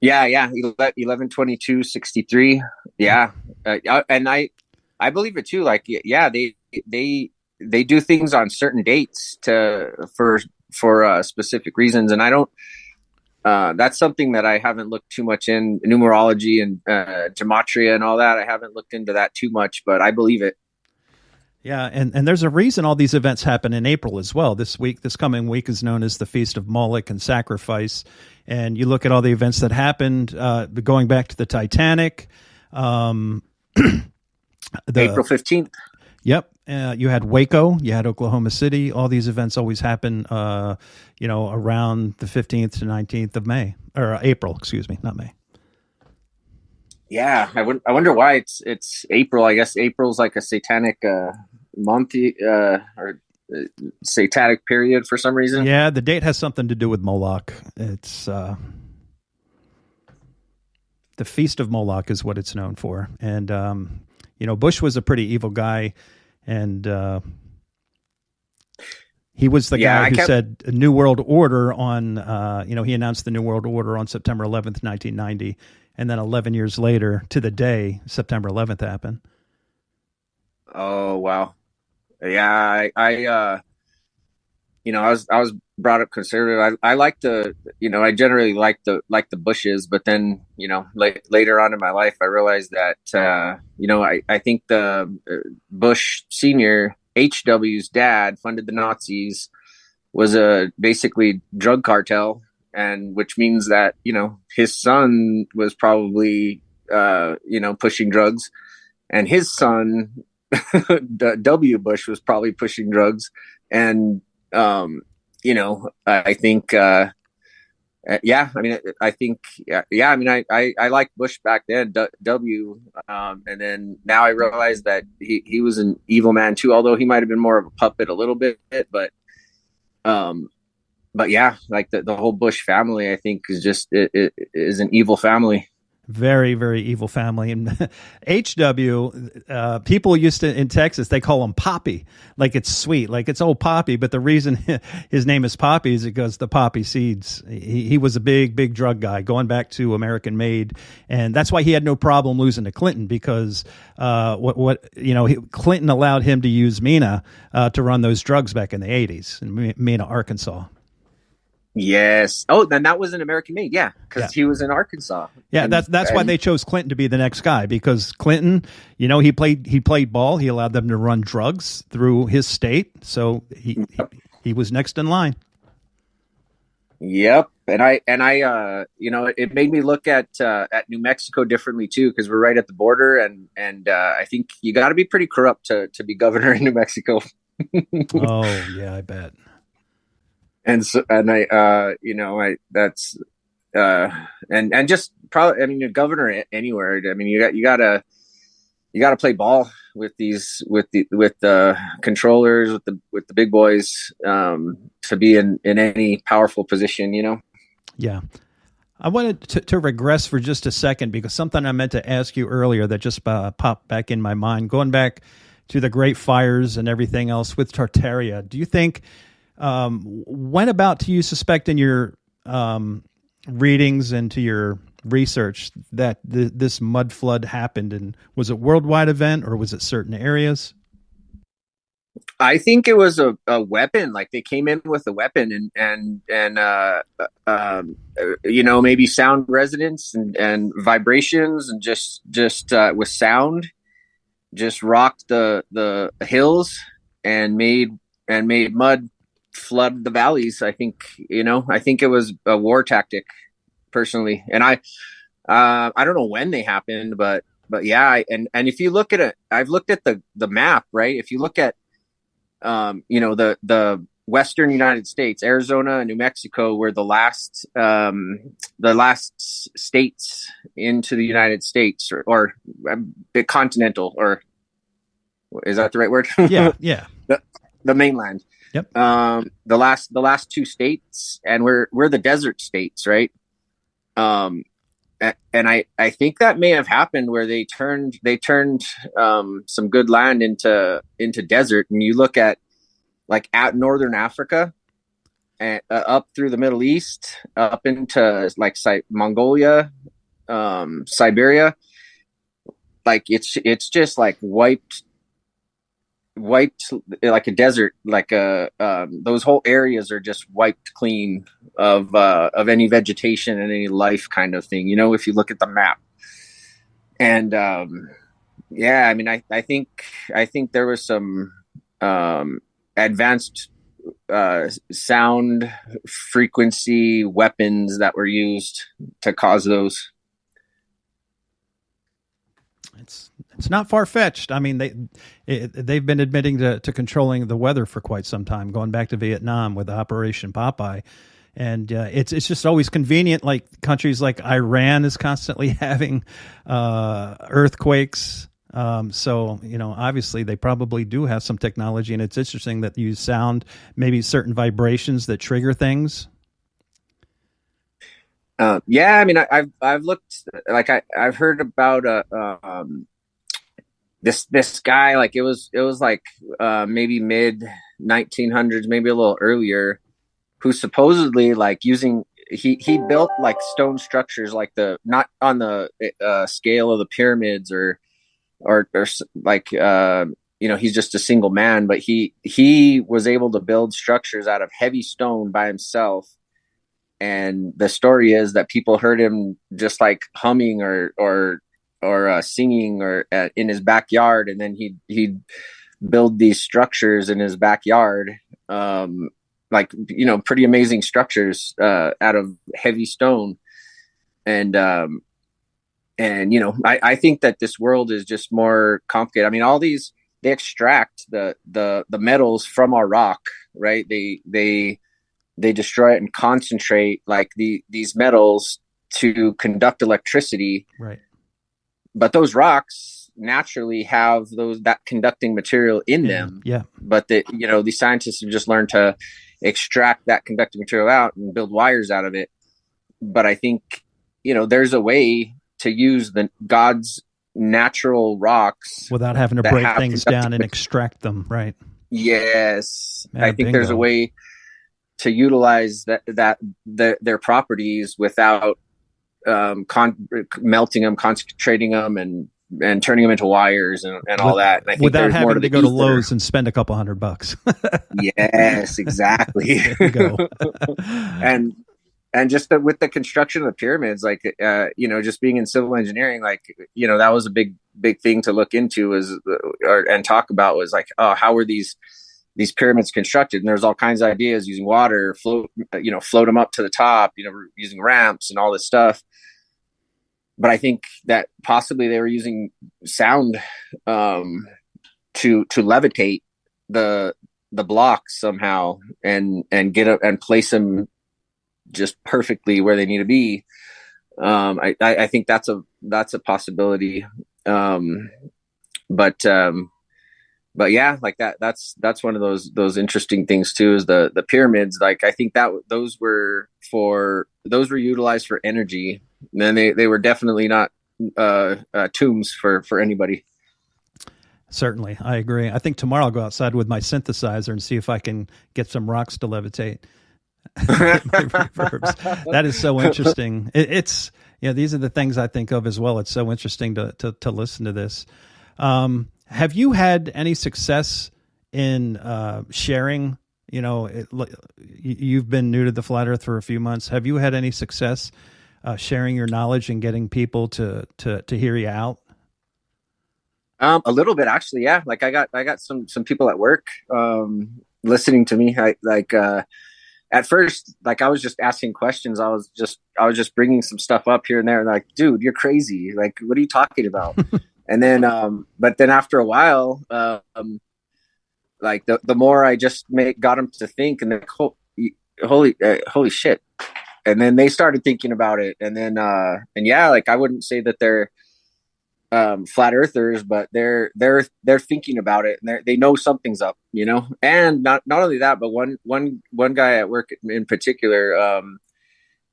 11/22/63. Yeah. And I believe it too. Like, yeah, they do things on certain dates for specific reasons. And I don't, that's something that I haven't looked too much in numerology and gematria and all that. I haven't looked into that too much, but I believe it. Yeah, and there's a reason all these events happen in April as well. This coming week is known as the Feast of Moloch and Sacrifice. And you look at all the events that happened, going back to the Titanic. April 15th. Yep. You had Waco, you had Oklahoma City. All these events always happen, around the 15th to 19th of May, or April, excuse me, not May. Yeah, I wonder why it's April. I guess April's like a satanic month or satanic period for some reason. Yeah, the date has something to do with Moloch. It's the Feast of Moloch is what it's known for. And Bush was a pretty evil guy, and he was the guy who said a New World Order on he announced the New World Order on September 11th, 1990. And then 11 years later, to the day, September 11th happened. Oh, wow. Yeah, I was brought up conservative. I like I generally like the Bushes, but then, later on in my life, I realized that, I think the Bush Senior, HW's dad, funded the Nazis, was a basically drug cartel. And which means that, his son was probably, pushing drugs, and his son, W. Bush, was probably pushing drugs. And, I think, I liked Bush back then, W. And then now I realize that he was an evil man too, although he might've been more of a puppet a little bit, but yeah, like the whole Bush family, I think, is just it is an evil family. Very, very evil family. And HW, people used to, in Texas, they call him Poppy, like it's sweet, like it's old Poppy. But the reason his name is Poppy is because the poppy seeds. He was a big, big drug guy going back to American Made. And that's why he had no problem losing to Clinton, because Clinton allowed him to use Mena to run those drugs back in the 80s in Mena, Arkansas. Yes. Oh, then that was an American Made. Yeah, because he was in Arkansas. Yeah, that's why they chose Clinton to be the next guy, because Clinton, he played ball. He allowed them to run drugs through his state, so he was next in line. Yep, and I it made me look at New Mexico differently too, because we're right at the border, and I think you got to be pretty corrupt to be governor in New Mexico. Oh yeah, I bet. And so, and that's just probably, a governor anywhere. I mean, you gotta play ball with the controllers, with the big boys, to be in any powerful position, Yeah. I wanted to regress for just a second, because something I meant to ask you earlier that just popped back in my mind, going back to the Great Fires and everything else with Tartaria. Do you think, when about do you suspect in your readings and to your research that this mud flood happened, and was it a worldwide event or was it certain areas? I think it was a weapon. Like they came in with a weapon and maybe sound resonance and vibrations, and just with sound, just rocked the hills and made mud flood the valleys. I think it was a war tactic, personally. And I don't know when they happened, but yeah. And if you look at it, I've looked at the map, right? If you look at, the Western United States, Arizona and New Mexico were the last states into the United States, or continental, or is that the right word? Yeah. Yeah. The mainland. Yep. The last two states, and we're the desert states, right? Um, and I think that may have happened where they turned some good land into desert. And you look at like at northern Africa and up through the Middle East, up into like Mongolia, Siberia, like it's just like wiped like a desert, like those whole areas are just wiped clean of any vegetation and any life kind of thing, if you look at the map. And yeah, I mean, I think there was some advanced sound frequency weapons that were used to cause those. It's not far fetched. I mean, they've been admitting to controlling the weather for quite some time, going back to Vietnam with Operation Popeye, and it's just always convenient. Like countries like Iran is constantly having earthquakes. So obviously they probably do have some technology, and it's interesting that you use sound, maybe certain vibrations that trigger things. Yeah, I mean, I've looked, like I've heard about this guy, like it was like maybe mid 1900s, maybe a little earlier, who supposedly like using he built like stone structures, like the not on the scale of the pyramids or like he's just a single man, but he was able to build structures out of heavy stone by himself. And the story is that people heard him just like humming or singing or in his backyard, and then he'd build these structures in his backyard, like pretty amazing structures out of heavy stone. And I think that this world is just more complicated. I mean, all these, they extract the metals from our rock, right? They destroy it and concentrate like these metals to conduct electricity. Right. But those rocks naturally have that conducting material in them. Yeah. But these scientists have just learned to extract that conducting material out and build wires out of it. But I think, there's a way to use God's natural rocks without having to break things down and extract them. Right. Yes. Yeah, I think there's a way to utilize their properties without melting them, concentrating them, and turning them into wires and all that. And I think without having to go to Lowe's and spend a couple $100. Yes, exactly. There you go. and just with the construction of the pyramids, like just being in civil engineering, like that was a big thing to look into and talk about, was like, oh, how were these pyramids constructed? And there's all kinds of ideas, using water, float them up to the top, using ramps and all this stuff. But I think that possibly they were using sound to levitate the blocks somehow and get up and place them just perfectly where they need to be. I think that's a possibility. But yeah, like that's one of those interesting things too, is the pyramids. Like, I think that those were utilized for energy, and they were definitely not tombs for anybody. Certainly, I agree. I think tomorrow I'll go outside with my synthesizer and see if I can get some rocks to levitate. That is so interesting. It's these are the things I think of as well. It's so interesting to listen to this. Have you had any success in sharing? You've been new to the Flat Earth for a few months. Have you had any success sharing your knowledge and getting people to hear you out? A little bit, actually. Yeah. Like I got some people at work listening to me. At first, like, I was just asking questions. I was just bringing some stuff up here and there, and like, dude, you're crazy. Like, what are you talking about? And then, but then after a while, like the more I just got them to think, and then holy shit. And then they started thinking about it. And then, and yeah, like, I wouldn't say that they're flat earthers, but they're thinking about it, and they know something's up, And not only that, but one guy at work in particular,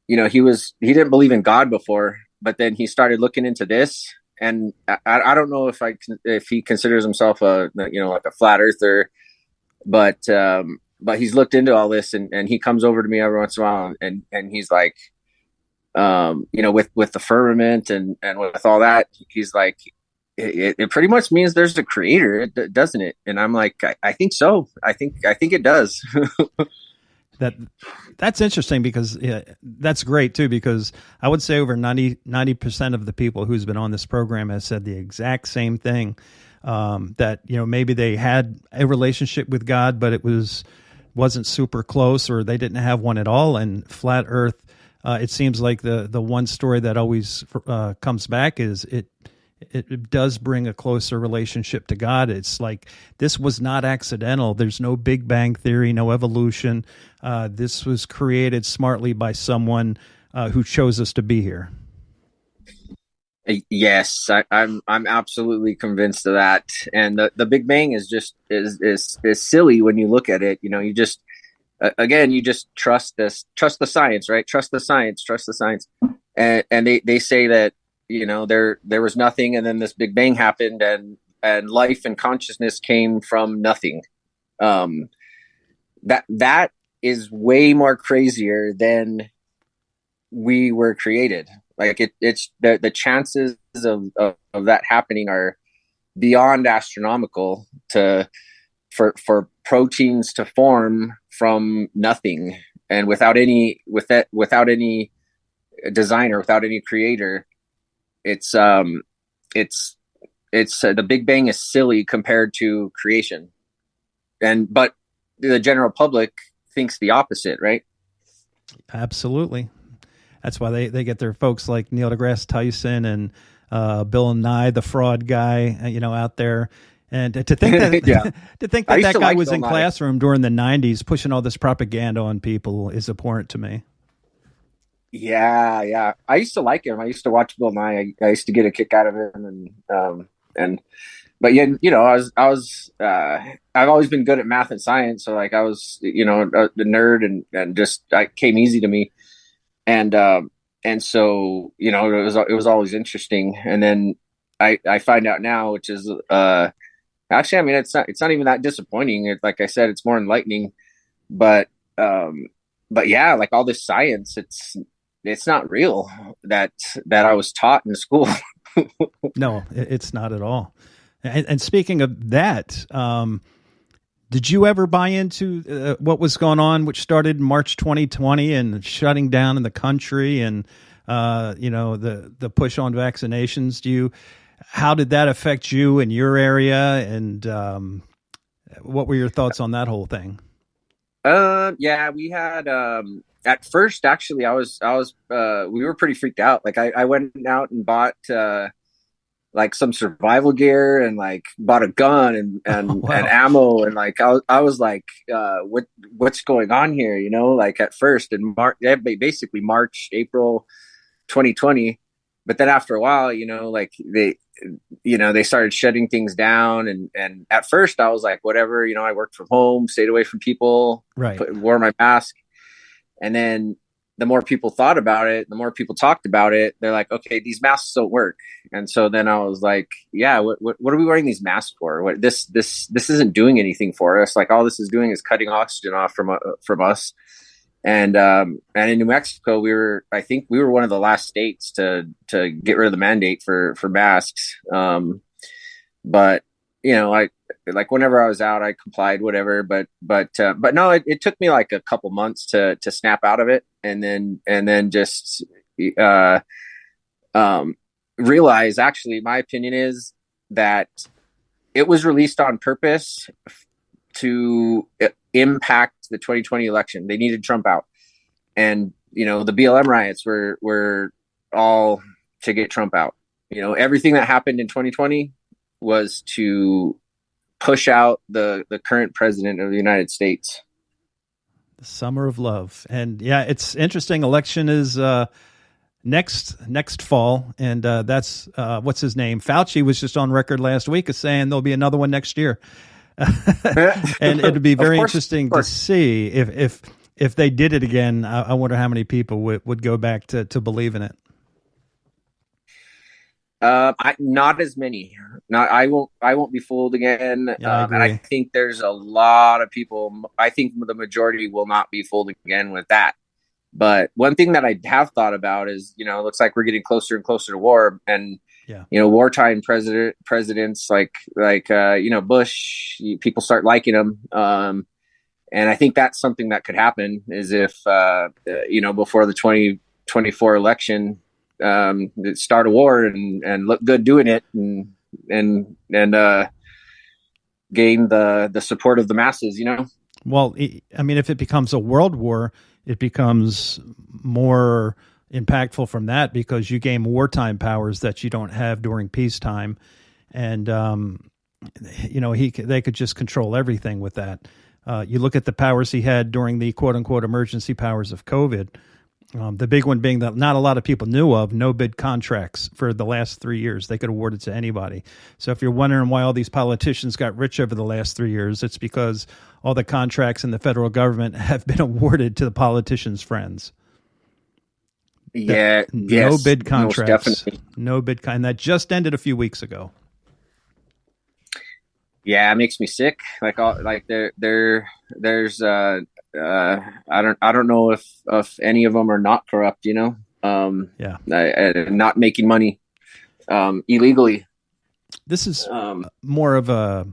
he didn't believe in God before, but then he started looking into this. And I don't know if he considers himself like a flat earther, but he's looked into all this, and he comes over to me every once in a while, and he's like, with the firmament and with all that, he's like, it pretty much means there's a creator, doesn't it? And I'm like, I think so. I think it does. That's interesting, because that's great too, because I would say over 90% of the people who's been on this program has said the exact same thing, that, maybe they had a relationship with God, but it wasn't super close, or they didn't have one at all. And flat earth, it seems like the one story that always comes back is it does bring a closer relationship to God. It's like, this was not accidental. There's no Big Bang Theory, no evolution. This was created smartly by someone who chose us to be here. Yes, I'm absolutely convinced of that. And the Big Bang is just is silly when you look at it. You just you just trust the science, right? Trust the science. And they say that, there was nothing, and then this Big Bang happened, and life and consciousness came from nothing. That is way more crazier than we were created. Like it's the chances of that happening are beyond astronomical for proteins to form from nothing, and without any designer, without any creator. It's the Big Bang is silly compared to creation, but the general public thinks the opposite, right? Absolutely. That's why they get their folks like Neil deGrasse Tyson and Bill Nye, the fraud guy, out there. And to think that that guy was in classroom during the 90s pushing all this propaganda on people is abhorrent to me. Yeah. I used to like him. I used to watch Bill Nye. I used to get a kick out of him, but yeah, I've always been good at math and science. So like I was, the nerd, and just I came easy to me, and so it was always interesting. And then I find out now, which is actually, I mean, it's not even that disappointing. Like I said, it's more enlightening, but yeah, like all this science, it's not real that I was taught in school. No, it's not at all. And speaking of that, did you ever buy into what was going on, which started in March 2020 and shutting down in the country, and the push on vaccinations? How did that affect you in your area, and what were your thoughts on that whole thing? Yeah, we had at first, actually, we were pretty freaked out. Like I went out and bought like some survival gear, and like bought a gun and wow, and ammo, and like I was like, what's going on here? Like at first in basically March, April 2020. But then after a while, like they started shutting things down, and at first I was like, whatever, I worked from home, stayed away from people, right, wore my mask. And then the more people thought about it, the more people talked about it, they're like, okay, these masks don't work. And so then I was like, yeah, what are we wearing these masks for? This isn't doing anything for us. Like all this is doing is cutting oxygen off from us. And in New Mexico, I think we were one of the last states to get rid of the mandate for masks. But I like whenever I was out, I complied, whatever. But no, it took me like a couple months to snap out of it, and then just realize. Actually, my opinion is that it was released on purpose to impact the 2020 election. They needed Trump out, and the BLM riots were all to get Trump out. Everything that happened in 2020 was to push out the current president of the United States. The summer of love. And yeah, it's interesting. Election is next fall, and that's what's his name? Fauci was just on record last week as saying there'll be another one next year. And it'd be very interesting to see if if they did it again, I wonder how many people would go back to believe in it. Not as many. Not I won't be fooled again. Yeah, I And I agree. think there's a lot of people. I think the majority will not be fooled again with that. But one thing that I have thought about is, it looks like we're getting closer and closer to war, and Yeah. wartime presidents like Bush, people start liking him. And I think that's something that could happen is if before the 2024 election, start a war and look good doing it and gain the support of the masses. Well, I mean, if it becomes a world war, it becomes more impactful from that because you gain wartime powers that you don't have during peacetime, and they could just control everything with that. You look at the powers he had during the quote unquote emergency powers of COVID. The big one being that not a lot of people knew of no bid contracts for the last 3 years. They could award it to anybody. So if you're wondering why all these politicians got rich over the last 3 years, it's because all the contracts in the federal government have been awarded to the politicians' friends. Yeah. No bid contracts. Most definitely. No bid. And that just ended a few weeks ago. Yeah, it makes me sick. There's I don't know if any of them are not corrupt, not making money illegally. This is more of a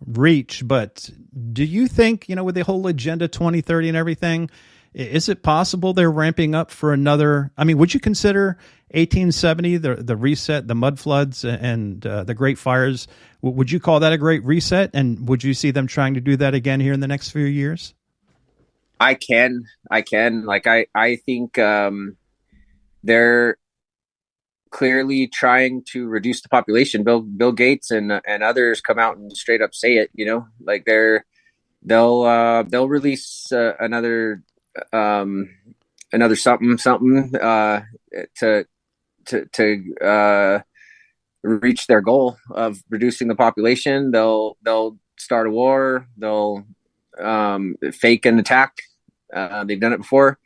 reach, but do you think, with the whole Agenda 2030 and everything, is it possible they're ramping up for another? I mean, would you consider 1870, the reset, the mud floods, and the Great Fires? Would you call that a great reset? And would you see them trying to do that again here in the next few years? I can. Like, I think they're clearly trying to reduce the population. Bill Gates and others come out and straight up say it. Like they'll release another something to reach their goal of reducing the population. They'll start a war. They'll fake an attack. They've done it before.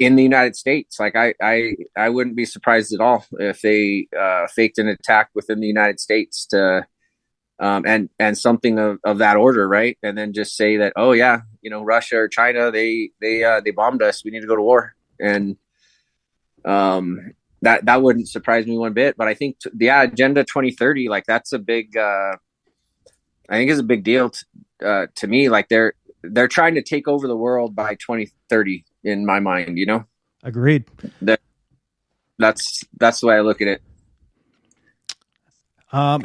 In the United States, like I wouldn't be surprised at all if they faked an attack within the United States to and something of that order, right? And then just say that, oh yeah, Russia or China, they bombed us. We need to go to war, and that wouldn't surprise me one bit. But I think Agenda 2030, like that's a big. I think it's a big deal to me. Like they're trying to take over the world by 2030 in my mind, Agreed. That's the way I look at it.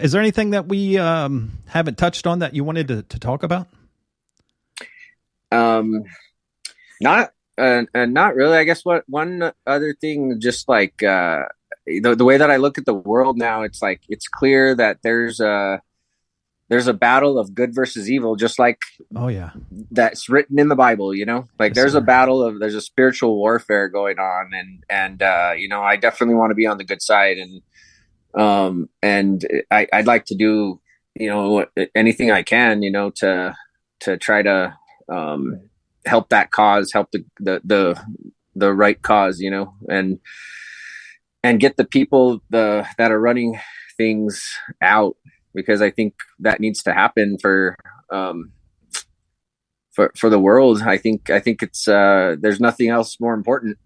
Is there anything that we haven't touched on that you wanted to talk about? Not really. I guess one other thing, just like the way that I look at the world now, it's like it's clear that there's a battle of good versus evil, just like that's written in the Bible. Like yes, there's a spiritual warfare going on, and I definitely want to be on the good side, and I'd like to do anything I can to try to help that cause, help the right cause, and get the people that are running things out, because I think that needs to happen for the world. I think it's there's nothing else more important.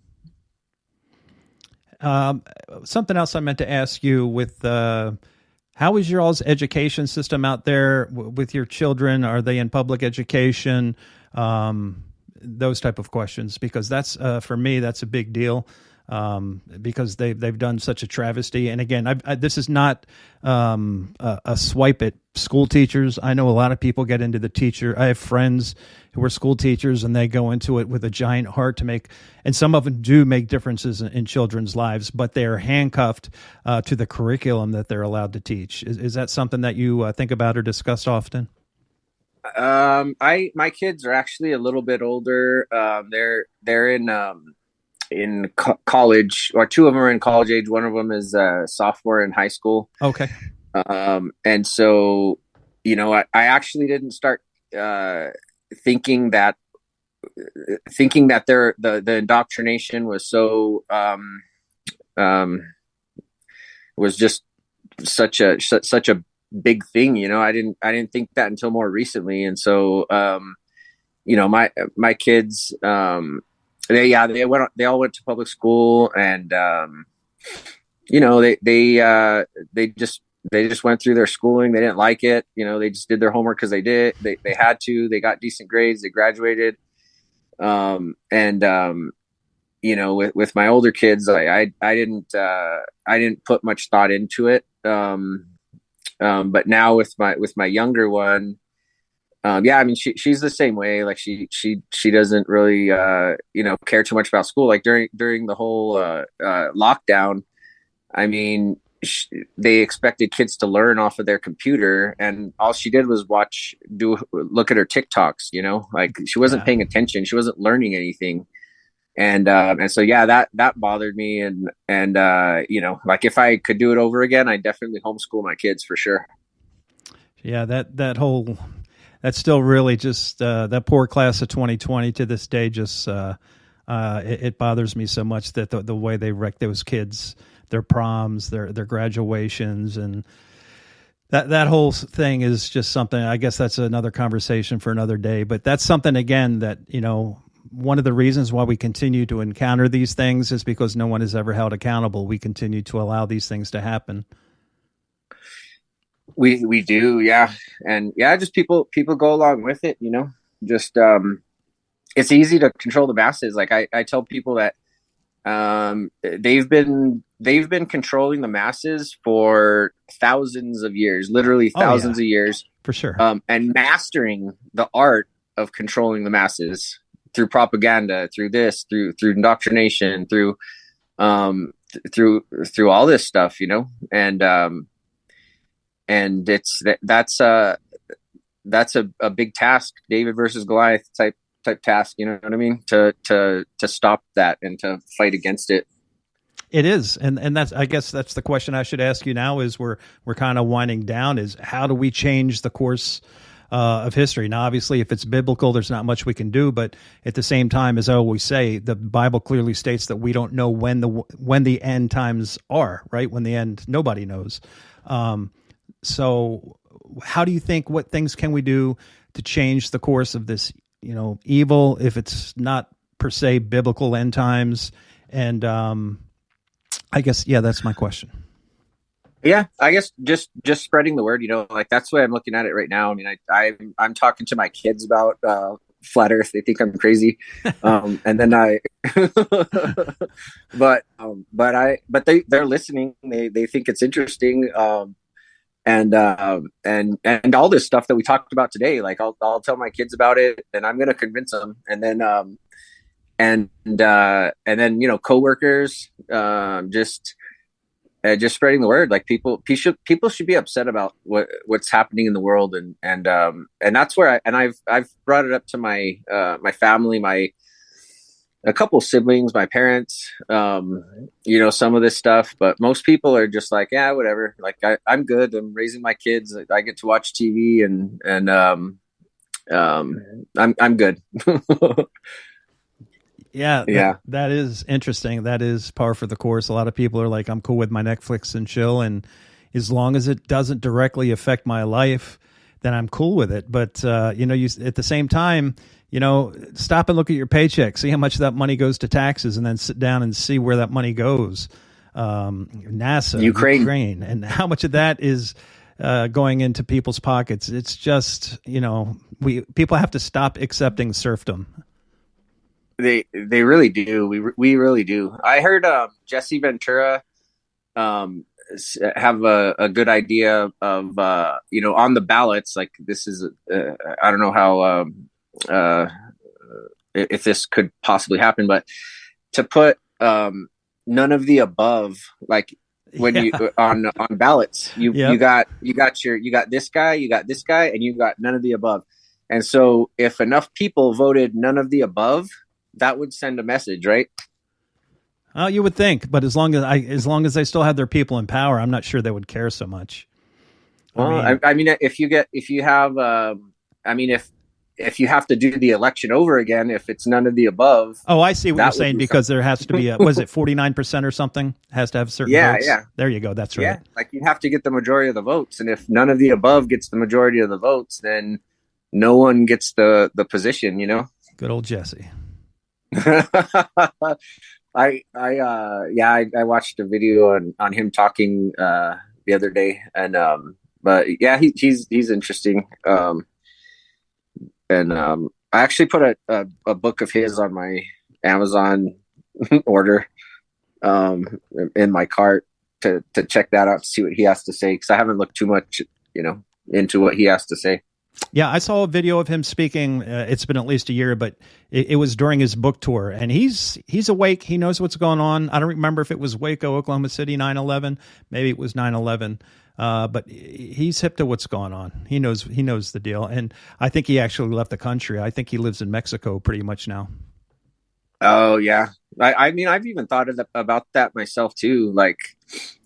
Something else I meant to ask you with how is your all's education system out there with your children? Are they in public education? Those type of questions, because that's for me, that's a big deal. Because they've done such a travesty. And again, this is not a swipe at school teachers. I know a lot of people get into the teacher. I have friends who are school teachers, and they go into it with a giant heart to make, and some of them do make differences in children's lives, but they are handcuffed to the curriculum that they're allowed to teach. Is that something that you think about or discuss often? My kids are actually a little bit older. They're in college, or two of them are in college age. One of them is a sophomore in high school. Okay. And so, I actually didn't start thinking that the indoctrination was so was just such a big thing. I didn't think that until more recently. And so my kids, they all went to public school, and they just went through their schooling. They didn't like it. They just did their homework because they had to. They got decent grades. They graduated. With my older kids, I didn't put much thought into it. But now with my younger one, she's the same way. Like she doesn't really care too much about school. Like during the whole lockdown, I mean, they expected kids to learn off of their computer, and all she did was look at her TikToks. Like she wasn't paying attention. She wasn't learning anything. And so, that bothered me. And like if I could do it over again, I definitely homeschool my kids for sure. Yeah. That's still really just, that poor class of 2020 to this day, just, it bothers me so much that the way they wreck those kids, their proms, their graduations, and that whole thing is just something. I guess that's another conversation for another day, but that's something again that, one of the reasons why we continue to encounter these things is because no one is ever held accountable. We continue to allow these things to happen. We do. Yeah. And just people go along with it, just, it's easy to control the masses. Like I tell people that, they've been controlling the masses for thousands of years, literally thousands of years, for sure. And mastering the art of controlling the masses through propaganda, through indoctrination, through all this stuff, and that's a big task, David versus Goliath type task. You know what I mean? To stop that and to fight against it. It is. And I guess that's the question I should ask you now is we're kind of winding down is how do we change the course of history? Now, obviously, if it's biblical, there's not much we can do. But at the same time, as I always say, the Bible clearly states that we don't know when the end times are, right? When the end, nobody knows. So how do you think, what things can we do to change the course of this, evil, if it's not per se biblical end times? And I guess, that's my question. Yeah, I guess just spreading the word, like that's the way I'm looking at it right now. I mean, I'm talking to my kids about flat Earth. They think I'm crazy, and then but they're listening. They think it's interesting, and all this stuff that we talked about today. Like I'll tell my kids about it, and I'm gonna convince them, and then coworkers, just spreading the word. Like people should be upset about what's happening in the world, and that's where I've brought it up to my my family, a couple of siblings, my parents, some of this stuff, but most people are just like, yeah, whatever. Like I'm good. I'm raising my kids. I get to watch TV and I'm good. Yeah. That is interesting. That is par for the course. A lot of people are like, I'm cool with my Netflix and chill. And as long as it doesn't directly affect my life, then I'm cool with it. But, you at the same time, stop and look at your paycheck, see how much of that money goes to taxes, and then sit down and see where that money goes. NASA, Ukraine, and how much of that is going into people's pockets. It's just, people have to stop accepting serfdom. They really do. We really do. I heard Jesse Ventura have a good idea of on the ballots. Like this is I don't know how if this could possibly happen, but to put none of the above, like when you on ballots, you got this guy, you got this guy, and you got none of the above. And so if enough people voted none of the above, that would send a message, right? Oh, you would think, but as long as they still have their people in power, I'm not sure they would care so much. Well, if if you have to do the election over again, if it's none of the above. Oh, I see what you're saying, because there has to be was it 49% or something? Has to have certain votes? Yeah. There you go. That's right. Yeah, like you have to get the majority of the votes. And if none of the above gets the majority of the votes, then no one gets the position, you know? Good old Jesse. I watched a video on him talking the other day, and but yeah, he's interesting. I actually put a book of his on my Amazon order in my cart to check that out, to see what he has to say, because I haven't looked too much, into what he has to say. Yeah, I saw a video of him speaking. It's been at least a year, but it was during his book tour, and he's awake. He knows what's going on. I don't remember if it was Waco, Oklahoma City, 9/11. Maybe it was 9/11. But he's hip to what's going on. He knows the deal, and I think he actually left the country. I think he lives in Mexico pretty much now. Oh yeah, I mean, I've even thought about that myself too. Like,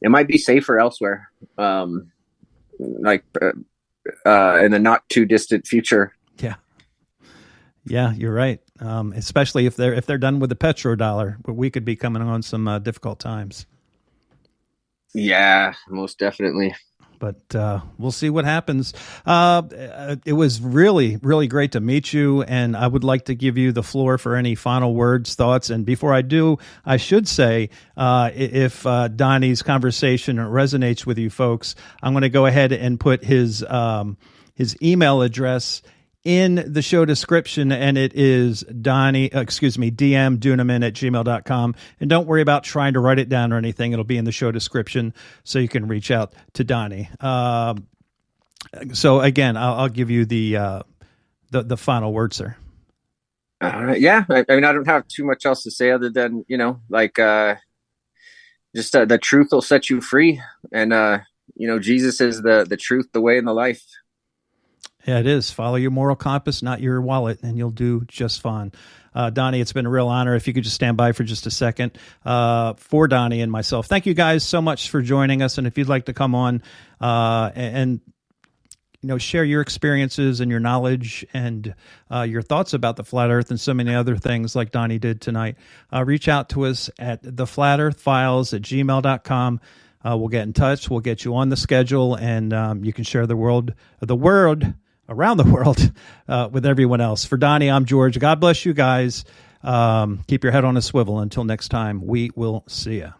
it might be safer elsewhere. In the not too distant future. Yeah, you're right. Especially if they're done with the petrodollar, but we could be coming on some difficult times. Yeah, most definitely. But we'll see what happens. It was really, really great to meet you, and I would like to give you the floor for any final words, thoughts. And before I do, I should say, if Donnie's conversation resonates with you folks, I'm going to go ahead and put his email address in the show description, and it is dmdunaman@gmail.com. And don't worry about trying to write it down or anything. It'll be in the show description, so you can reach out to Donnie. So again, I'll give you the final word, sir. Yeah, I mean, I don't have too much else to say other than, just the truth will set you free. And, Jesus is the truth, the way, and the life. Yeah, it is. Follow your moral compass, not your wallet, and you'll do just fine. Donnie, it's been a real honor. If you could just stand by for just a second for Donnie and myself. Thank you guys so much for joining us. And if you'd like to come on and share your experiences and your knowledge and your thoughts about the flat earth and so many other things like Donnie did tonight, reach out to us at theflatearthfiles@gmail.com. We'll get in touch. We'll get you on the schedule, and you can share the word around the world with everyone else. For Donnie, I'm George. God bless you guys. Keep your head on a swivel. Until next time, we will see you.